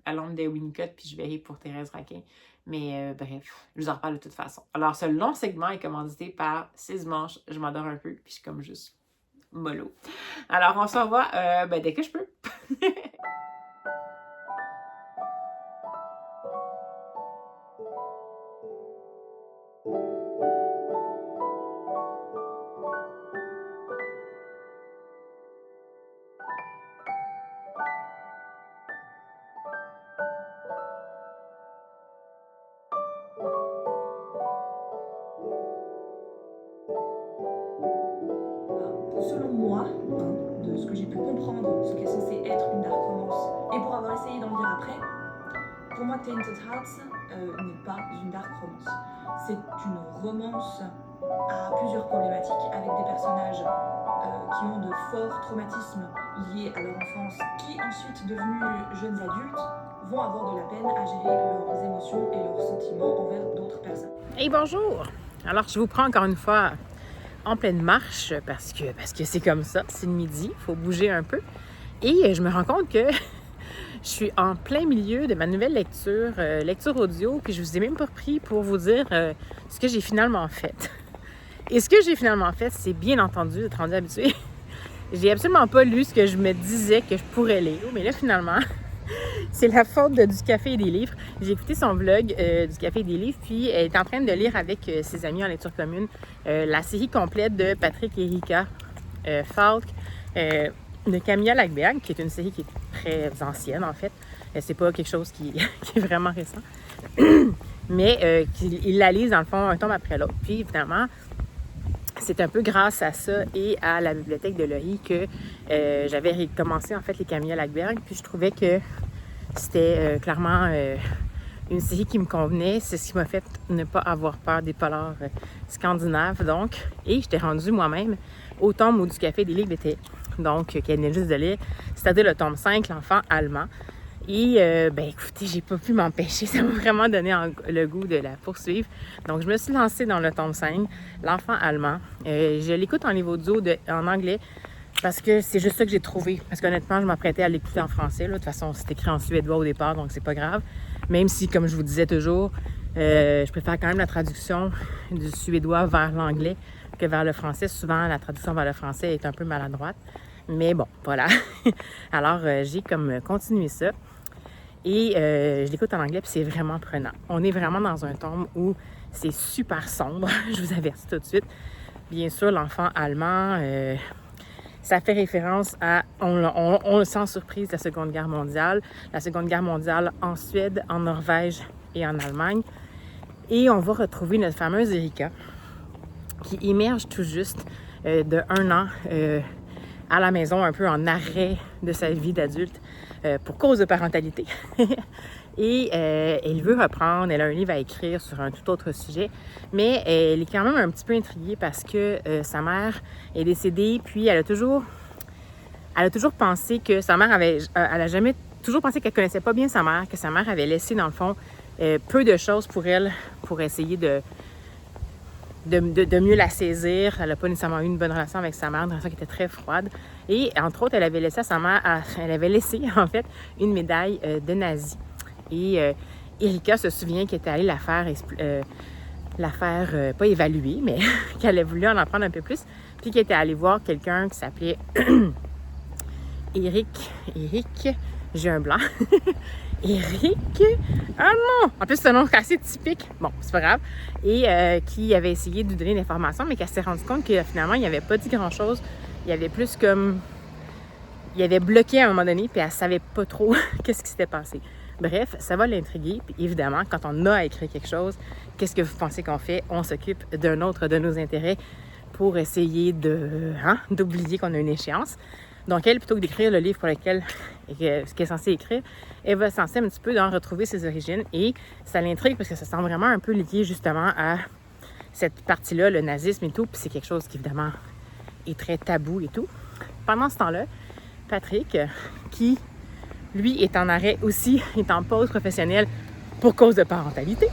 à l'ombre de Winnicott, puis je verrai pour Thérèse Raquin. Mais bref, je vous en reparle de toute façon. Alors, ce long segment est commandité par 6 manches. Je m'endors un peu, puis je suis comme juste mollo. Alors, on se revoit dès que je peux. Selon moi, de ce que j'ai pu comprendre, ce qui est censé être une dark romance, et pour avoir essayé d'en lire après, pour moi Tainted Hearts n'est pas une dark romance. C'est une romance à plusieurs problématiques, avec des personnages qui ont de forts traumatismes liés à leur enfance, qui ensuite, devenus jeunes adultes, vont avoir de la peine à gérer leurs émotions et leurs sentiments envers d'autres personnes. Hey, bonjour! Alors, je vous prends encore une fois en pleine marche parce que c'est comme ça, c'est le midi, il faut bouger un peu. Et je me rends compte que je suis en plein milieu de ma nouvelle lecture, lecture audio, puis je vous ai même pas pris pour vous dire ce que j'ai finalement fait. Et ce que j'ai finalement fait, c'est bien entendu d'être rendu habitué. J'ai absolument pas lu ce que je me disais que je pourrais lire, mais là finalement, c'est la faute du Café et des livres. J'ai écouté son vlog du Café et des livres, puis elle est en train de lire avec ses amis en lecture commune la série complète de Patrick et Erika Falk, de Camilla Lackberg, qui est une série qui est très ancienne en fait. C'est pas quelque chose qui est vraiment récent. Mais ils la lisent dans le fond un tome après l'autre. Puis évidemment, c'est un peu grâce à ça et à la bibliothèque de Lory que j'avais recommencé en fait les Camilla Lackberg. Puis je trouvais que c'était clairement une série qui me convenait. C'est ce qui m'a fait ne pas avoir peur des polars scandinaves. Donc, et j'étais rendue moi-même au tome où du café des livres étaient. Donc, qui venait juste de lire, c'est-à-dire le tome 5, l'enfant allemand. Et, écoutez, j'ai pas pu m'empêcher. Ça m'a vraiment donné le goût de la poursuivre. Donc, je me suis lancée dans le tome 5, l'enfant allemand. Je l'écoute en livre audio en anglais parce que c'est juste ça que j'ai trouvé. Parce qu'honnêtement, je m'apprêtais à l'écouter en français. Là. De toute façon, c'est écrit en suédois au départ, donc c'est pas grave. Même si, comme je vous disais toujours, je préfère quand même la traduction du suédois vers l'anglais que vers le français. Souvent, la traduction vers le français est un peu maladroite. Mais bon, voilà. Alors, j'ai comme continué ça. Et je l'écoute en anglais, puis c'est vraiment prenant. On est vraiment dans un tome où c'est super sombre, je vous avertis tout de suite. Bien sûr, l'enfant allemand, ça fait référence à, on le sent surprise, la Seconde Guerre mondiale. La Seconde Guerre mondiale en Suède, en Norvège et en Allemagne. Et on va retrouver notre fameuse Erika, qui émerge tout juste de 1 an à la maison, un peu en arrêt de sa vie d'adulte pour cause de parentalité. Et elle veut reprendre, elle a un livre à écrire sur un tout autre sujet, mais elle est quand même un petit peu intriguée parce que sa mère est décédée, puis elle a toujours pensé que sa mère elle a jamais toujours pensé qu'elle connaissait pas bien sa mère, que sa mère avait laissé dans le fond peu de choses pour elle, pour essayer de mieux la saisir. Elle n'a pas nécessairement eu une bonne relation avec sa mère, une relation qui était très froide. Et entre autres, elle avait laissé à sa mère, elle avait laissé en fait une médaille de nazi. Et Erika se souvient qu'elle était allée la faire pas évaluer, mais qu'elle a voulu en apprendre un peu plus. Puis qu'elle était allée voir quelqu'un qui s'appelait Eric, j'ai un blanc. Eric, ah non! En plus, c'est un nom assez typique. Bon, c'est pas grave. Et qui avait essayé de lui donner l'information, mais qu'elle s'est rendue compte que finalement, il n'avait pas dit grand-chose. Il y avait plus comme... Il avait bloqué à un moment donné, puis elle savait pas trop qu'est-ce qui s'était passé. Bref, ça va l'intriguer. Puis évidemment, quand on a écrit quelque chose, qu'est-ce que vous pensez qu'on fait? On s'occupe d'un autre de nos intérêts pour essayer d'oublier qu'on a une échéance. Donc, elle, plutôt que d'écrire le livre pour lequel ce qu'elle est censée écrire, elle va censée un petit peu d'en retrouver ses origines. Et ça l'intrigue parce que ça semble vraiment un peu lié justement à cette partie-là, le nazisme et tout. Puis c'est quelque chose qui, évidemment, est très tabou et tout. Pendant ce temps-là, Patrick, qui, lui, est en arrêt aussi, est en pause professionnelle pour cause de parentalité,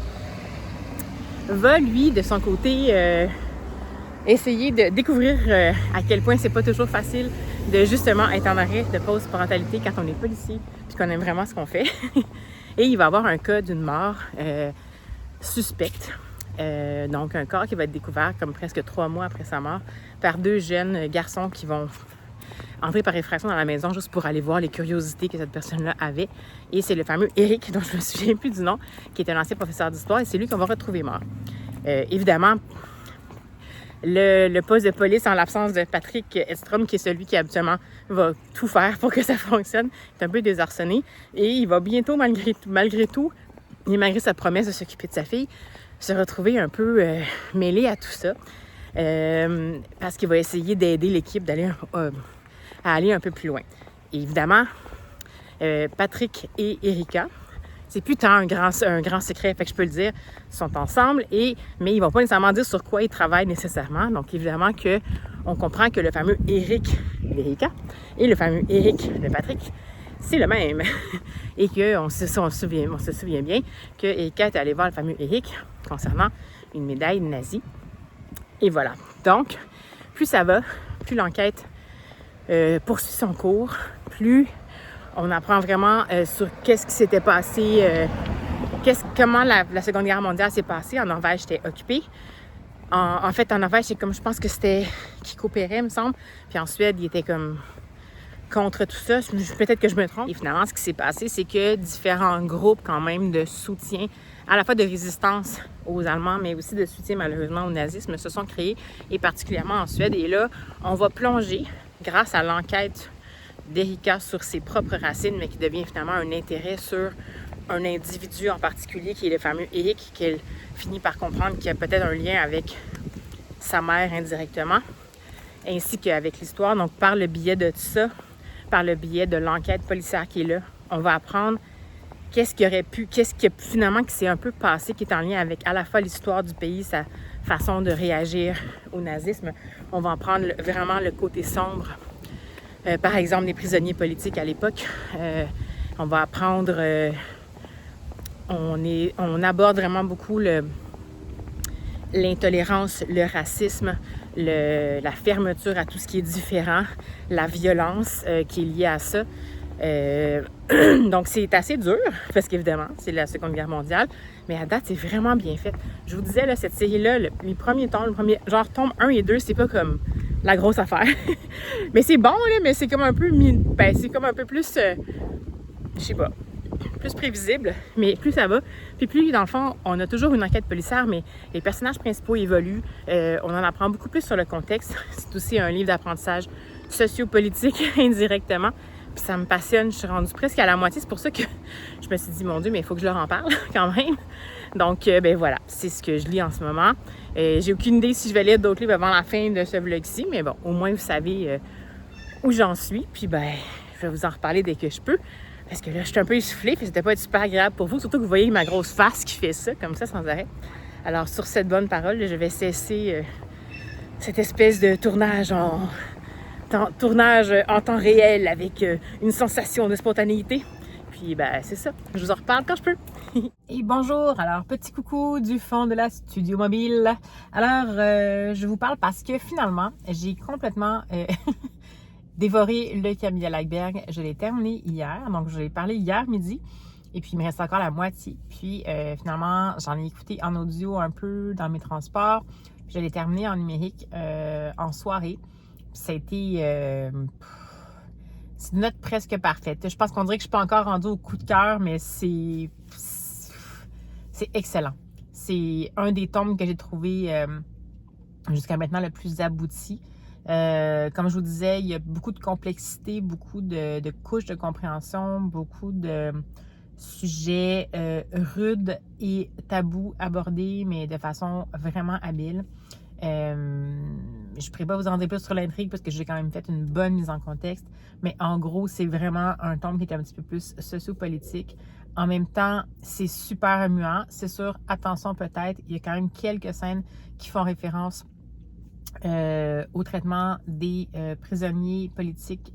va, lui, de son côté, essayer de découvrir à quel point c'est pas toujours facile de justement être en arrêt de pause parentalité quand on est policier puis qu'on aime vraiment ce qu'on fait. Et il va avoir un cas d'une mort suspecte. Donc un corps qui va être découvert comme presque 3 mois après sa mort par 2 jeunes garçons qui vont entrer par effraction dans la maison juste pour aller voir les curiosités que cette personne-là avait. Et c'est le fameux Eric, dont je me souviens plus du nom, qui est un ancien professeur d'histoire, et c'est lui qu'on va retrouver mort. Évidemment, le poste de police, en l'absence de Patrick Edstrom, qui est celui qui habituellement va tout faire pour que ça fonctionne, est un peu désarçonné. Et il va bientôt, malgré tout, et malgré sa promesse de s'occuper de sa fille, se retrouver un peu mêlé à tout ça. Parce qu'il va essayer d'aider l'équipe à aller un peu plus loin. Et évidemment, Patrick et Erika, c'est plus tant un grand secret, fait que je peux le dire, sont ensemble, mais ils ne vont pas nécessairement dire sur quoi ils travaillent nécessairement. Donc évidemment qu'on comprend que le fameux Eric d'Erika et le fameux Eric de Patrick, c'est le même. Et qu'on se souvient bien que Erika est allée voir le fameux Eric concernant une médaille nazie. Et voilà. Donc, plus ça va, plus l'enquête poursuit son cours, plus on apprend vraiment sur qu'est-ce qui s'était passé, comment la Seconde Guerre mondiale s'est passée. En Norvège, c'était occupé. En fait, en Norvège, c'est comme, je pense que c'était qui coopérait, me semble. Puis en Suède, il était comme contre tout ça. Peut-être que je me trompe. Et finalement, ce qui s'est passé, c'est que différents groupes quand même de soutien, à la fois de résistance aux Allemands, mais aussi de soutien malheureusement au nazisme, se sont créés, et particulièrement en Suède. Et là, on va plonger, grâce à l'enquête d'Erika sur ses propres racines, mais qui devient finalement un intérêt sur un individu en particulier, qui est le fameux Eric, qu'elle finit par comprendre qu'il y a peut-être un lien avec sa mère indirectement, ainsi qu'avec l'histoire. Donc, par le biais de ça, par le biais de l'enquête policière qui est là, on va apprendre qu'est-ce qui finalement qui s'est un peu passé, qui est en lien avec à la fois l'histoire du pays, sa façon de réagir au nazisme. On va en prendre vraiment le côté sombre. Par exemple, des prisonniers politiques à l'époque. On va apprendre... on aborde vraiment beaucoup l'intolérance, le racisme, la fermeture à tout ce qui est différent, la violence qui est liée à ça. Donc, c'est assez dur, parce qu'évidemment, c'est la Seconde Guerre mondiale, mais à date, c'est vraiment bien fait. Je vous disais, là, cette série-là, les premiers tomes, genre tome 1 et 2, c'est pas comme la grosse affaire. Mais c'est bon, là, mais c'est comme un peu, c'est comme un peu plus, je sais pas, plus prévisible, mais plus ça va. Puis plus, dans le fond, on a toujours une enquête policière, mais les personnages principaux évoluent. On en apprend beaucoup plus sur le contexte. C'est aussi un livre d'apprentissage sociopolitique indirectement. Puis ça me passionne. Je suis rendue presque à la moitié. C'est pour ça que je me suis dit, mon Dieu, mais il faut que je leur en parle quand même. Donc, ben voilà, c'est ce que je lis en ce moment. J'ai aucune idée si je vais lire d'autres livres avant la fin de ce vlog-ci, mais bon, au moins vous savez où j'en suis. Puis ben, je vais vous en reparler dès que je peux. Parce que là, je suis un peu essoufflée, puis c'était pas être super agréable pour vous. Surtout que vous voyez ma grosse face qui fait ça, comme ça, sans arrêt. Alors, sur cette bonne parole, je vais cesser cette espèce de tournage en temps réel avec une sensation de spontanéité. Puis, ben, c'est ça. Je vous en reparle quand je peux. Et bonjour! Alors, petit coucou du fond de la studio mobile. Alors, je vous parle parce que finalement, j'ai complètement... dévoré le Camilla Läckberg. Je l'ai terminé hier, donc je l'ai parlé hier midi. Et puis, il me reste encore la moitié. Puis, finalement, j'en ai écouté en audio un peu dans mes transports. Puis, je l'ai terminé en numérique en soirée. Puis, ça a été... c'est une note presque parfaite. Je pense qu'on dirait que je suis pas encore rendue au coup de cœur, mais c'est excellent. C'est un des tomes que j'ai trouvé jusqu'à maintenant le plus abouti. Comme je vous disais, il y a beaucoup de complexité, beaucoup de couches de compréhension, beaucoup de sujets rudes et tabous abordés, mais de façon vraiment habile. Je ne pourrais pas vous en dire plus sur l'intrigue parce que j'ai quand même fait une bonne mise en contexte, mais en gros, c'est vraiment un tome qui est un petit peu plus sociopolitique. En même temps, c'est super remuant. C'est sûr, attention peut-être, il y a quand même quelques scènes qui font référence au traitement des prisonniers politiques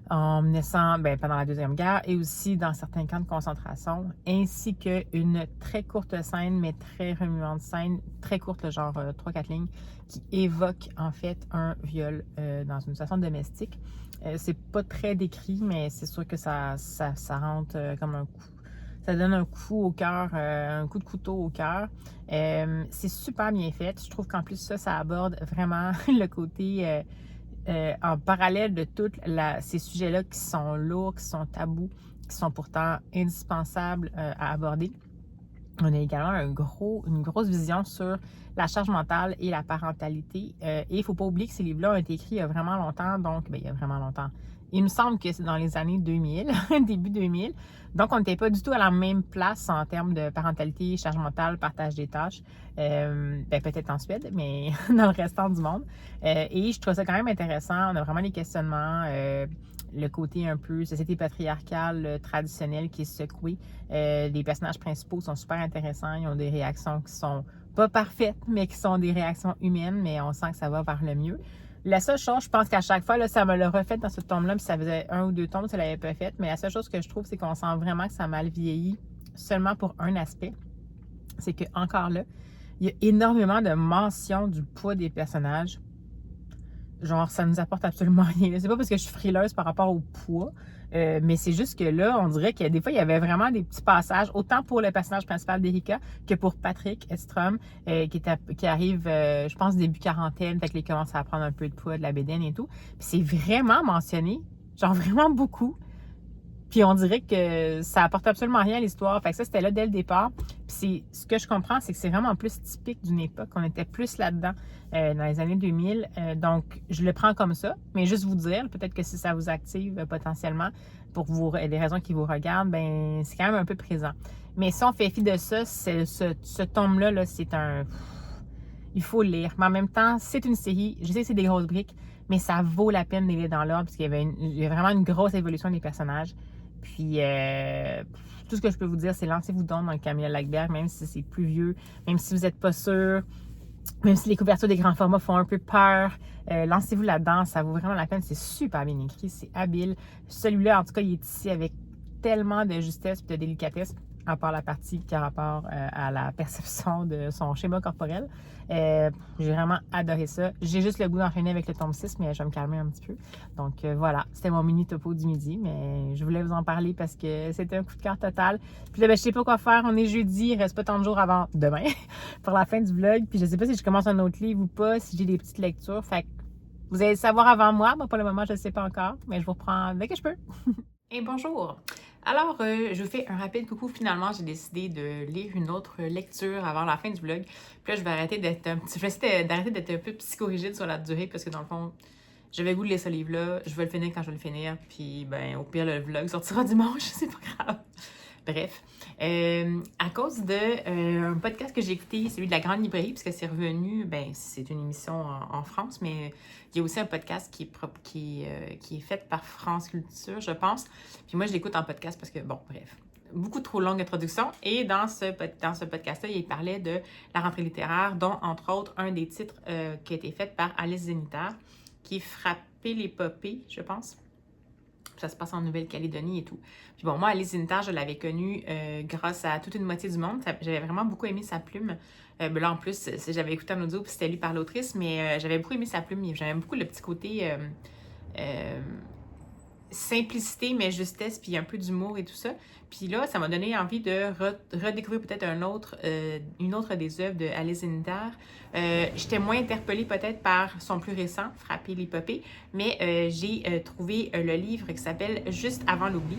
en 1900, pendant la Deuxième Guerre et aussi dans certains camps de concentration, ainsi qu'une très courte scène, mais très remuante scène, très courte, genre 3-4 lignes, qui évoque en fait un viol dans une situation domestique. C'est pas très décrit, mais c'est sûr que ça rentre comme un coup. Ça donne un coup au cœur, un coup de couteau au cœur. C'est super bien fait. Je trouve qu'en plus, ça aborde vraiment le côté en parallèle de tous ces sujets-là qui sont lourds, qui sont tabous, qui sont pourtant indispensables à aborder. On a également une grosse vision sur la charge mentale et la parentalité. Et il ne faut pas oublier que ces livres-là ont été écrits il y a vraiment longtemps. Donc, il y a vraiment longtemps. Il me semble que c'est dans les années 2000, début 2000. Donc, on n'était pas du tout à la même place en termes de parentalité, charge mentale, partage des tâches. Peut-être en Suède, mais dans le restant du monde. Et je trouve ça quand même intéressant. On a vraiment des questionnements. Le côté un peu société patriarcale traditionnelle qui est secouée. Les personnages principaux sont super intéressants. Ils ont des réactions qui sont pas parfaites, mais qui sont des réactions humaines, mais on sent que ça va vers le mieux. La seule chose, je pense qu'à chaque fois, là, ça me l'a refait dans ce tome-là, puis ça faisait 1 ou 2 tomes, ça l'avait pas fait. Mais la seule chose que je trouve, c'est qu'on sent vraiment que ça a mal vieilli seulement pour un aspect. C'est que encore là, il y a énormément de mentions du poids des personnages. Genre, ça nous apporte absolument rien. C'est pas parce que je suis frileuse par rapport au poids, mais c'est juste que là, on dirait que des fois, il y avait vraiment des petits passages, autant pour le personnage principal d'Erika que pour Patrick Edstrom, qui arrive, je pense, début quarantaine, fait qu'il commence à prendre un peu de poids, de la bédaine et tout. Puis c'est vraiment mentionné, genre vraiment beaucoup. Puis on dirait que ça apporte absolument rien à l'histoire. Fait que ça, c'était là dès le départ. Puis ce que je comprends, c'est que c'est vraiment plus typique d'une époque. On était plus là-dedans dans les années 2000. Donc, je le prends comme ça. Mais juste vous dire, peut-être que si ça vous active potentiellement pour des raisons qui vous regardent, ben c'est quand même un peu présent. Mais si on fait fi de ça, ce tome-là, là, c'est un... il faut le lire. Mais en même temps, c'est une série, je sais que c'est des grosses briques, mais ça vaut la peine de les lire dans l'ordre, parce qu'il y a vraiment une grosse évolution des personnages. Puis, tout ce que je peux vous dire, c'est lancez-vous donc dans le Camilla Lackberg, même si c'est plus vieux, même si vous n'êtes pas sûr, même si les couvertures des grands formats font un peu peur, lancez-vous là-dedans, ça vaut vraiment la peine, c'est super bien écrit, c'est habile. Celui-là, en tout cas, il est ici avec tellement de justesse et de délicatesse, à part la partie qui a rapport à la perception de son schéma corporel. J'ai vraiment adoré ça. J'ai juste le goût d'enchaîner avec le tome 6, mais je vais me calmer un petit peu. Donc voilà, c'était mon mini topo du midi, mais je voulais vous en parler parce que c'était un coup de cœur total. Puis là, ben, je sais pas quoi faire. On est jeudi, il reste pas tant de jours avant demain pour la fin du vlog. Puis je sais pas si je commence un autre livre ou pas, si j'ai des petites lectures. Fait que vous allez le savoir avant moi. Moi, pour le moment, je ne sais pas encore, mais je vous reprends dès que je peux. Et bonjour! Alors, je vous fais un rapide coucou. Finalement, j'ai décidé de lire une autre lecture avant la fin du vlog. Puis là, je vais arrêter d'être un petit... Je vais essayer d'arrêter d'être un peu psychorigide sur la durée parce que dans le fond, j'avais le goût de lire ce livre-là. Je vais le finir quand je vais le finir. Puis, ben, au pire, le vlog sortira dimanche. C'est pas grave. Bref, à cause de un podcast que j'ai écouté, celui de la Grande Librairie, puisque c'est revenu, ben c'est une émission en France, mais il y a aussi un podcast qui est fait par France Culture, je pense. Puis moi, je l'écoute en podcast parce que, bon, bref, beaucoup trop longue introduction. Et dans ce podcast-là, il parlait de la rentrée littéraire, dont, entre autres, un des titres qui a été fait par Alice Zeniter, qui est Frapper l'épopée, je pense. Ça se passe en Nouvelle-Calédonie et tout. Puis bon, moi, Alice Zeniter, je l'avais connue grâce à Toute une moitié du monde. J'avais vraiment beaucoup aimé sa plume. Ben là, en plus, j'avais écouté un audio, puis c'était lu par l'autrice, mais j'avais beaucoup aimé sa plume. J'aimais beaucoup le petit côté simplicité, mais justesse, puis un peu d'humour et tout ça. Puis là, ça m'a donné envie de redécouvrir peut-être une autre des œuvres de Alice Zeniter. J'étais moins interpellée peut-être par son plus récent, Frapper l'épopée, mais j'ai trouvé le livre qui s'appelle Juste avant l'oubli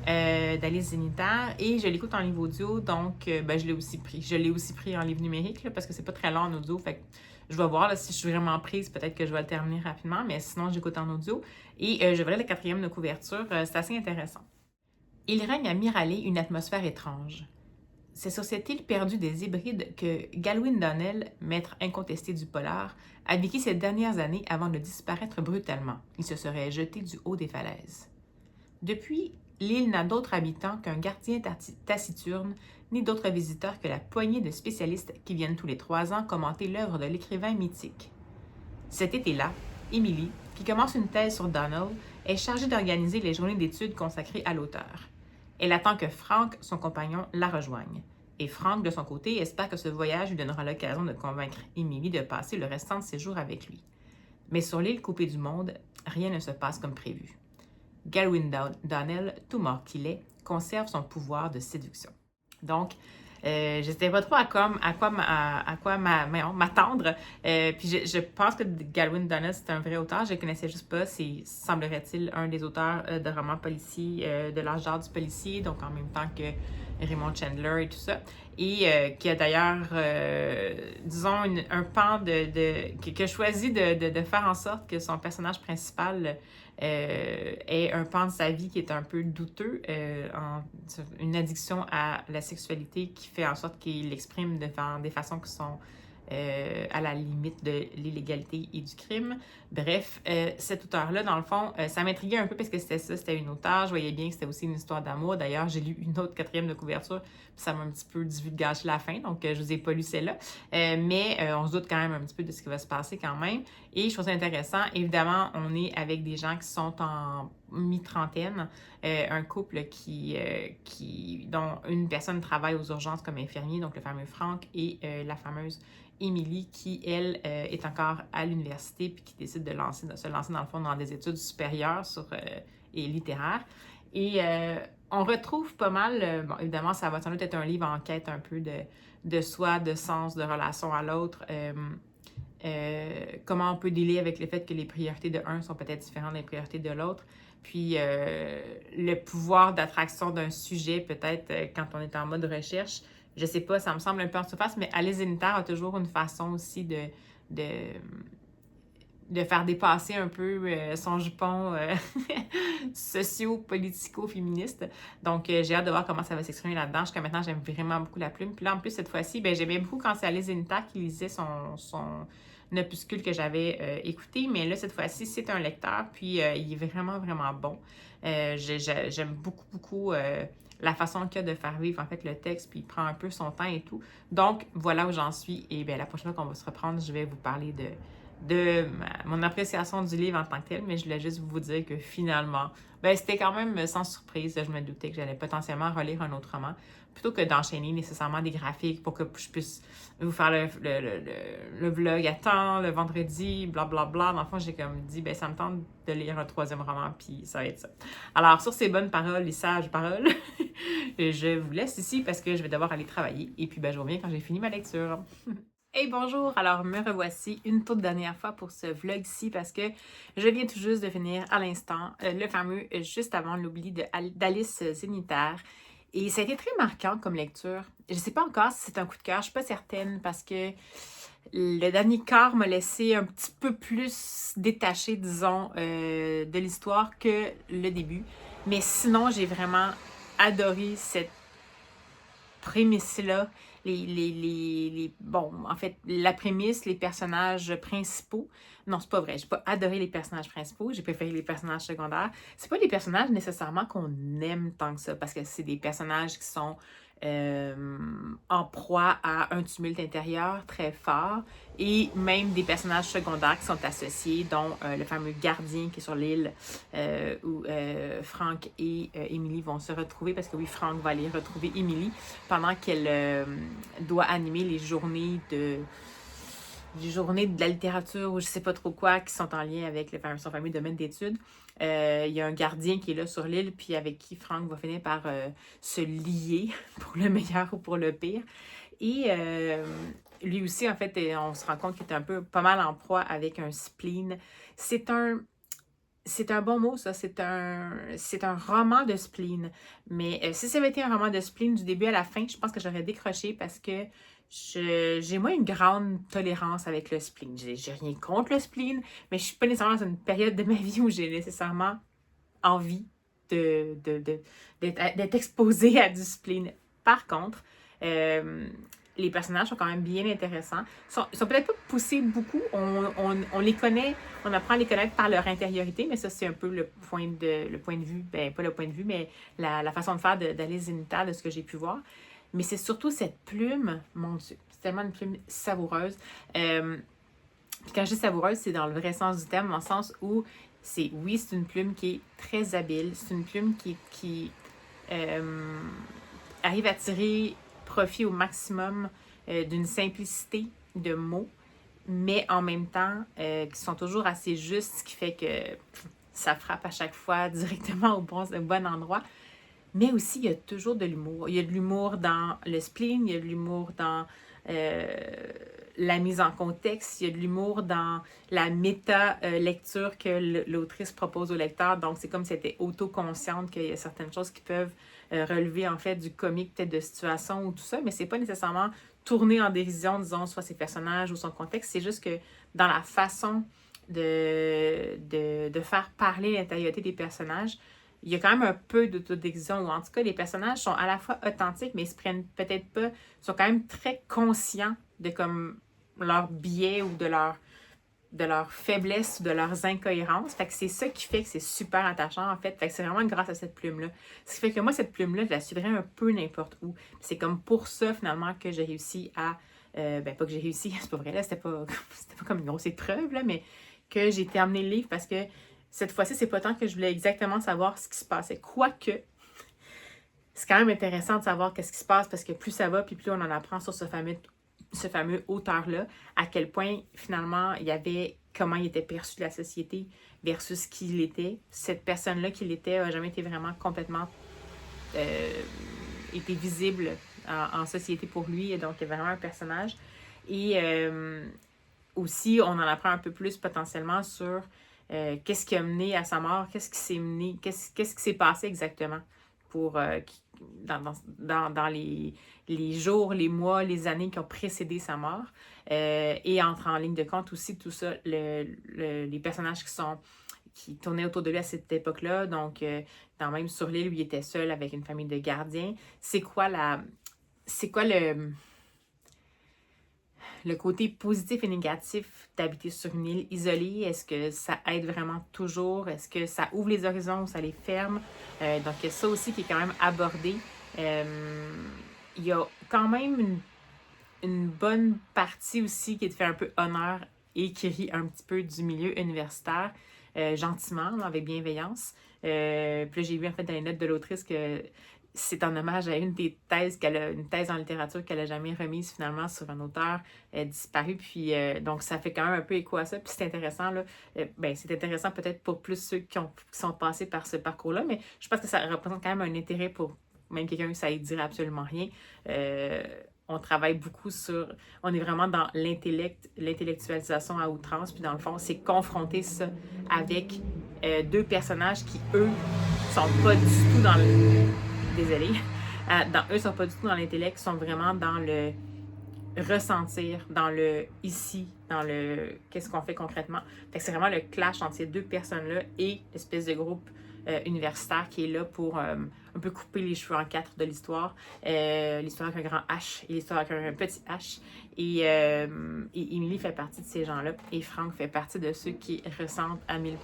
d'Alice Zeniter et je l'écoute en livre audio, donc ben, je l'ai aussi pris. Je l'ai aussi pris en livre numérique là, parce que c'est pas très long en audio, fait que je vais voir là, si je suis vraiment prise, peut-être que je vais le terminer rapidement, mais sinon j'écoute en audio. Et je vais lire la 4e de couverture, c'est assez intéressant. Il règne à Miralé une atmosphère étrange. C'est sur cette île perdue des Hébrides que Galwin Donnell, maître incontesté du polar, a vécu ces dernières années avant de disparaître brutalement. Il se serait jeté du haut des falaises. Depuis, l'île n'a d'autres habitants qu'un gardien taciturne, ni d'autres visiteurs que la poignée de spécialistes qui viennent tous les 3 ans commenter l'œuvre de l'écrivain mythique. Cet été-là, Emily, qui commence une thèse sur Donald, est chargée d'organiser les journées d'études consacrées à l'auteur. Elle attend que Frank, son compagnon, la rejoigne. Et Frank, de son côté, espère que ce voyage lui donnera l'occasion de convaincre Emily de passer le restant de ses jours avec lui. Mais sur l'île coupée du monde, rien ne se passe comme prévu. Galwin Donnell, tout mort qu'il est, conserve son pouvoir de séduction. Donc, je ne sais pas trop à quoi m'attendre. Puis je pense que Galwin Donnell, c'est un vrai auteur. Je ne le connaissais juste pas. C'est, semblerait-il, un des auteurs de romans policiers, de l'âge d'or du policier, donc en même temps que Raymond Chandler et tout ça. Et qui a d'ailleurs, disons, un pan qui a choisi de faire en sorte que son personnage principal est un pan de sa vie qui est un peu douteux, une addiction à la sexualité qui fait en sorte qu'il l'exprime devant des façons qui sont à la limite de l'illégalité et du crime. Bref, cet auteur-là, dans le fond, ça m'intriguait un peu parce que c'était une auteure. Je voyais bien que c'était aussi une histoire d'amour. D'ailleurs, j'ai lu une autre 4e de couverture, puis ça m'a un petit peu divulgâché la fin, donc je vous ai pas lu celle-là. Mais on se doute quand même un petit peu de ce qui va se passer quand même. Et je trouve ça intéressant. Évidemment, on est avec des gens qui sont en mi-trentaine, un couple dont une personne travaille aux urgences comme infirmier, donc le fameux Frank, et la fameuse Emily, qui, elle, est encore à l'université puis qui décide de se lancer dans le fond dans des études supérieures et littéraires. Et on retrouve pas mal, bon, évidemment, ça va sans doute être un livre en quête un peu de soi, de sens, de relation à l'autre. Comment on peut dealer avec le fait que les priorités de un sont peut-être différentes des priorités de l'autre. Puis le pouvoir d'attraction d'un sujet, peut-être quand on est en mode recherche, je sais pas, ça me semble un peu en surface, mais Alice Zeniter a toujours une façon aussi de faire dépasser un peu son jupon socio-politico-féministe. Donc, j'ai hâte de voir comment ça va s'exprimer là-dedans. Jusqu'à maintenant, j'aime vraiment beaucoup la plume. Puis là, en plus, cette fois-ci, ben, j'aimais beaucoup quand c'est Alice Zinta qui lisait son opuscule que j'avais écouté. Mais là, cette fois-ci, c'est un lecteur. Puis, il est vraiment, vraiment bon. J'aime beaucoup, beaucoup la façon qu'il a de faire vivre, en fait, le texte. Puis, il prend un peu son temps et tout. Donc, voilà où j'en suis. Et bien, la prochaine fois qu'on va se reprendre, je vais vous parler de mon appréciation du livre en tant que tel, mais je voulais juste vous dire que finalement, ben, c'était quand même sans surprise. Je me doutais que j'allais potentiellement relire un autre roman, plutôt que d'enchaîner nécessairement des graphiques pour que je puisse vous faire le vlog à temps, le vendredi, blablabla. Dans le fond, j'ai comme dit, ben ça me tente de lire un troisième roman, puis ça va être ça. Alors, sur ces bonnes paroles, les sages paroles, je vous laisse ici parce que je vais devoir aller travailler. Et puis, ben, je reviens quand j'ai fini ma lecture. Hey bonjour, alors me revoici une toute dernière fois pour ce vlog-ci parce que je viens tout juste de finir à l'instant le fameux Juste avant l'oubli d'Alice Zénitaire. Et ça a été très marquant comme lecture. Je ne sais pas encore si c'est un coup de cœur, je ne suis pas certaine parce que le dernier quart m'a laissé un petit peu plus détaché, disons, de l'histoire que le début. Mais sinon, j'ai vraiment adoré cette prémisse-là, bon, en fait, la prémisse, les personnages principaux. Non, c'est pas vrai. J'ai pas adoré les personnages principaux. J'ai préféré les personnages secondaires. C'est pas des personnages nécessairement qu'on aime tant que ça, parce que c'est des personnages qui sont en proie à un tumulte intérieur très fort et même des personnages secondaires qui sont associés, dont le fameux gardien qui est sur l'île où Frank et Emily vont se retrouver, parce que oui, Frank va aller retrouver Emily pendant qu'elle doit animer les journées de la littérature ou je sais pas trop quoi qui sont en lien avec son fameux domaine d'études. Il y a un gardien qui est là sur l'île, puis avec qui Frank va finir par se lier, pour le meilleur ou pour le pire. Et lui aussi, en fait, on se rend compte qu'il est un peu pas mal en proie avec un spleen. C'est un bon mot, ça. C'est un roman de spleen. Mais si ça avait été un roman de spleen du début à la fin, je pense que j'aurais décroché parce que j'ai moi une grande tolérance avec le spleen. J'ai rien contre le spleen, mais je suis pas nécessairement dans une période de ma vie où j'ai nécessairement envie d'être exposée à du spleen. Par contre, les personnages sont quand même bien intéressants. Ils sont peut-être pas poussés beaucoup. On les connaît, on apprend à les connaître par leur intériorité, mais ça, c'est un peu le point de vue, ben pas le point de vue, mais la façon de faire d'Alice Zinita, de ce que j'ai pu voir. Mais c'est surtout cette plume, mon Dieu, c'est tellement une plume savoureuse. Puis quand je dis savoureuse, c'est dans le vrai sens du terme, dans le sens où c'est une plume qui est très habile, c'est une plume qui arrive à tirer profit au maximum d'une simplicité de mots, mais en même temps qui sont toujours assez justes, ce qui fait que ça frappe à chaque fois directement au bon endroit. Mais aussi, il y a toujours de l'humour. Il y a de l'humour dans le spleen, il y a de l'humour dans la mise en contexte, il y a de l'humour dans la méta-lecture que l'autrice propose au lecteur. Donc, c'est comme si elle était autoconsciente qu'il y a certaines choses qui peuvent relever, en fait, du comique, peut-être de situation ou tout ça, mais c'est pas nécessairement tourné en dérision, disons, soit ses personnages ou son contexte. C'est juste que dans la façon de faire parler l'intériorité des personnages, il y a quand même un peu d'autodérision, ou en tout cas, les personnages sont à la fois authentiques, mais ils se prennent peut-être pas, sont quand même très conscients de comme leur biais ou de leur faiblesse ou de leurs incohérences. Fait que c'est ça qui fait que c'est super attachant, en fait. Fait que c'est vraiment grâce à cette plume-là. Ce qui fait que moi, cette plume-là, je la suivrais un peu n'importe où. C'est comme pour ça, finalement, que j'ai réussi à... pas que j'ai réussi, c'est pas vrai, là, c'était pas comme une grosse épreuve, là, mais que j'ai terminé le livre parce que cette fois-ci, c'est pas tant que je voulais exactement savoir ce qui se passait. Quoique, c'est quand même intéressant de savoir qu'est-ce qui se passe parce que plus ça va, puis plus on en apprend sur ce fameux auteur-là, à quel point, finalement, il y avait comment il était perçu de la société versus qui il était. Cette personne-là qu'il était n'a jamais été vraiment complètement été visible en société pour lui. Et donc, il y a vraiment un personnage. Et aussi, on en apprend un peu plus potentiellement sur qu'est-ce qui a mené à sa mort, qu'est-ce qui s'est passé exactement pour dans les jours, les mois, les années qui ont précédé sa mort. Et entre en ligne de compte aussi tout ça, les personnages qui tournaient autour de lui à cette époque-là. Donc, même sur l'île où il était seul avec une famille de gardiens. C'est quoi le côté positif et négatif d'habiter sur une île isolée? Est-ce que ça aide vraiment toujours? Est-ce que ça ouvre les horizons ou ça les ferme? Donc, il y a ça aussi qui est quand même abordé. Il y a quand même une bonne partie aussi qui te fait un peu honneur et qui rit un petit peu du milieu universitaire, gentiment, là, avec bienveillance. Puis là, j'ai vu en fait dans les notes de l'autrice que c'est en hommage à une des thèses une thèse en littérature qu'elle n'a jamais remise finalement sur un auteur disparu. Puis donc ça fait quand même un peu écho à ça. Puis c'est intéressant, là. C'est intéressant peut-être pour plus ceux qui sont passés par ce parcours-là, mais je pense que ça représente quand même un intérêt pour même quelqu'un que ça ne dirait absolument rien. On travaille beaucoup on est vraiment dans l'intellectualisation à outrance, puis dans le fond, c'est confronter ça avec deux personnages qui, eux, sont pas du tout dans le... Désolée. Eux sont pas du tout dans l'intellect, sont vraiment dans le ressentir, dans le ici, dans le qu'est-ce qu'on fait concrètement. Fait que c'est vraiment le clash entre ces deux personnes-là et l'espèce de groupe universitaire qui est là pour un peu couper les cheveux en quatre de l'histoire. L'histoire avec un grand H et l'histoire avec un petit H. Et Emily fait partie de ces gens-là. Et Frank fait partie de ceux qui ressentent à 1000%.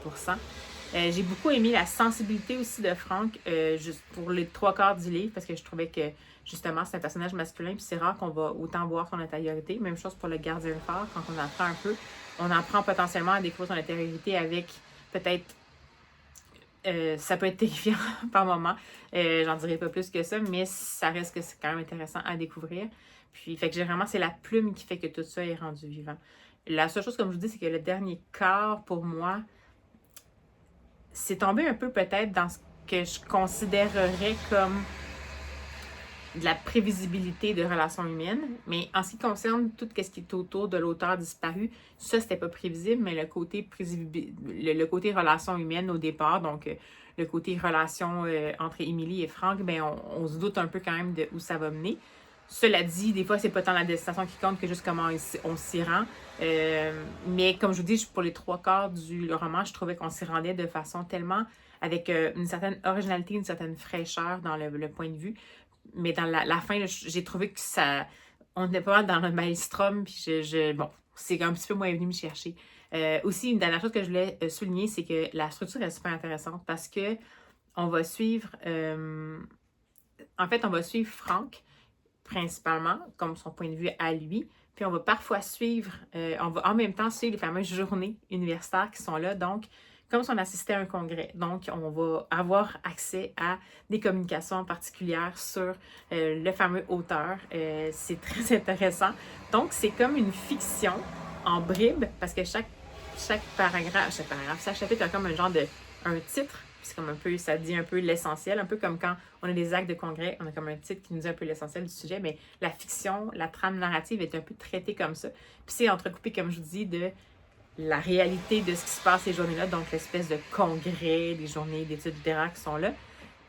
J'ai beaucoup aimé la sensibilité aussi de Frank, juste pour les 3/4 du livre, parce que je trouvais que justement c'est un personnage masculin, puis c'est rare qu'on va autant voir son intériorité. Même chose pour le gardien phare, quand on apprend un peu, on apprend potentiellement à découvrir son intériorité avec peut-être ça peut être terrifiant par moment. J'en dirai pas plus que ça, mais ça reste que c'est quand même intéressant à découvrir. Puis, fait que généralement, c'est la plume qui fait que tout ça est rendu vivant. La seule chose, comme je vous dis, c'est que le dernier quart, pour moi, c'est tombé un peu peut-être dans ce que je considérerais comme de la prévisibilité de relations humaines. Mais en ce qui concerne tout ce qui est autour de l'auteur disparu, ça, c'était pas prévisible, mais le côté le côté relations humaines au départ, donc le côté relation entre Emily et Frank, on se doute un peu quand même de où ça va mener. Cela dit, des fois, c'est pas tant la destination qui compte que juste comment on s'y rend. Mais comme je vous dis, pour les 3/4 du roman, je trouvais qu'on s'y rendait de façon tellement avec une certaine originalité, une certaine fraîcheur dans le point de vue. Mais dans la fin, là, j'ai trouvé que ça... On était pas mal dans le maelstrom, puis bon, c'est un petit peu moins venu me chercher. Aussi, une dernière chose que je voulais souligner, c'est que la structure est super intéressante parce que on va suivre... en fait, on va suivre Frank, principalement, comme son point de vue à lui. Puis on va parfois suivre... on va en même temps suivre les fameuses journées universitaires qui sont là, donc comme si on assistait à un congrès. Donc, on va avoir accès à des communications particulières sur le fameux auteur. C'est très intéressant. Donc, c'est comme une fiction en bribes, parce que chaque chapitre a comme un genre un titre. C'est comme un peu, ça dit un peu l'essentiel, un peu comme quand on a des actes de congrès, on a comme un titre qui nous dit un peu l'essentiel du sujet, mais la fiction, la trame narrative est un peu traitée comme ça. Puis c'est entrecoupé, comme je vous dis, de la réalité de ce qui se passe ces journées-là, donc l'espèce de congrès, des journées d'études littéraires qui sont là.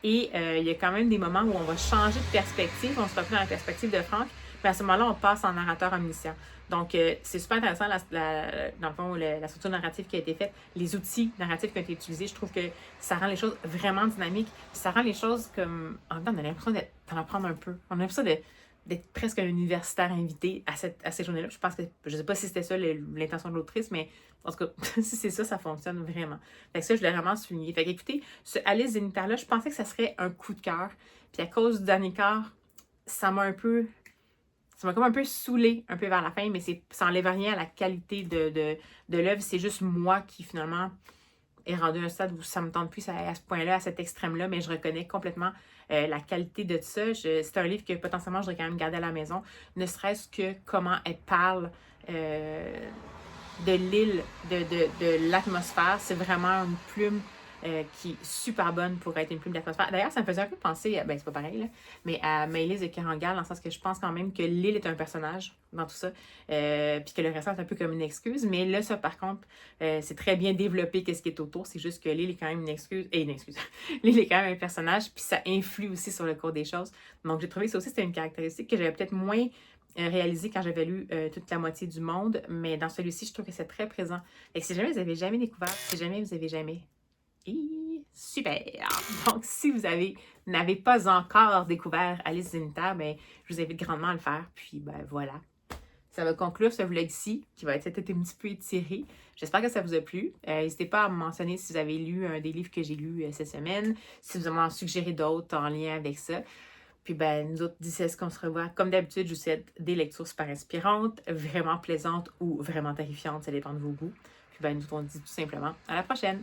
Et il y a quand même des moments où on va changer de perspective, on se retrouve dans la perspective de Frank, mais à ce moment-là, on passe en narrateur omniscient. Donc, c'est super intéressant, dans le fond, la structure narrative qui a été faite, les outils narratifs qui ont été utilisés, je trouve que ça rend les choses vraiment dynamiques, ça rend les choses comme... En même temps, on a l'impression d'en apprendre un peu. On a l'impression d'être presque un universitaire invité à ces journées-là. Je pense que, je sais pas si c'était ça l'intention de l'autrice, mais en tout cas, si c'est ça, ça fonctionne vraiment. Fait que ça, je l'ai vraiment souligné. Fait qu'écoutez, ce Alice Zenithal-là, je pensais que ça serait un coup de cœur. Puis à cause du dernier quart, ça m'a comme un peu saoulée un peu vers la fin, mais ça n'enlève rien à la qualité de l'œuvre. C'est juste moi qui, finalement, est rendu à un stade où ça me tente plus à ce point-là, à cet extrême-là, mais je reconnais complètement la qualité de ça. C'est un livre que potentiellement je devrais quand même garder à la maison, ne serait-ce que comment elle parle de l'île, de l'atmosphère. C'est vraiment une plume qui est super bonne pour être une plume d'atmosphère. D'ailleurs, ça me faisait un peu penser, ben c'est pas pareil, là, mais à Maëlys de Kerangal, dans le sens que je pense quand même que l'île est un personnage dans tout ça, puis que le restant est un peu comme une excuse. Mais là, ça, par contre, c'est très bien développé qu'est-ce qui est autour. C'est juste que l'île est quand même une excuse, et une excuse. L'île est quand même un personnage, puis ça influe aussi sur le cours des choses. Donc, j'ai trouvé que ça aussi, c'était une caractéristique que j'avais peut-être moins réalisé quand j'avais lu toute la moitié du monde, mais dans celui-ci, je trouve que c'est très présent. Et si jamais vous avez jamais découvert, si jamais vous avez jamais... super! Donc, si vous n'avez pas encore découvert Alice Zinita, ben, je vous invite grandement à le faire. Puis, ben voilà. Ça va conclure ce vlog-ci, qui va être peut-être un petit peu étiré. J'espère que ça vous a plu. N'hésitez pas à me mentionner si vous avez lu un des livres que j'ai lus cette semaine, si vous m'en suggérez d'autres en lien avec ça. Puis ben, nous autres, d'ici à ce qu'on se revoit, comme d'habitude, je vous souhaite des lectures super inspirantes, vraiment plaisantes ou vraiment terrifiantes, ça dépend de vos goûts. Puis ben, nous on dit tout simplement à la prochaine!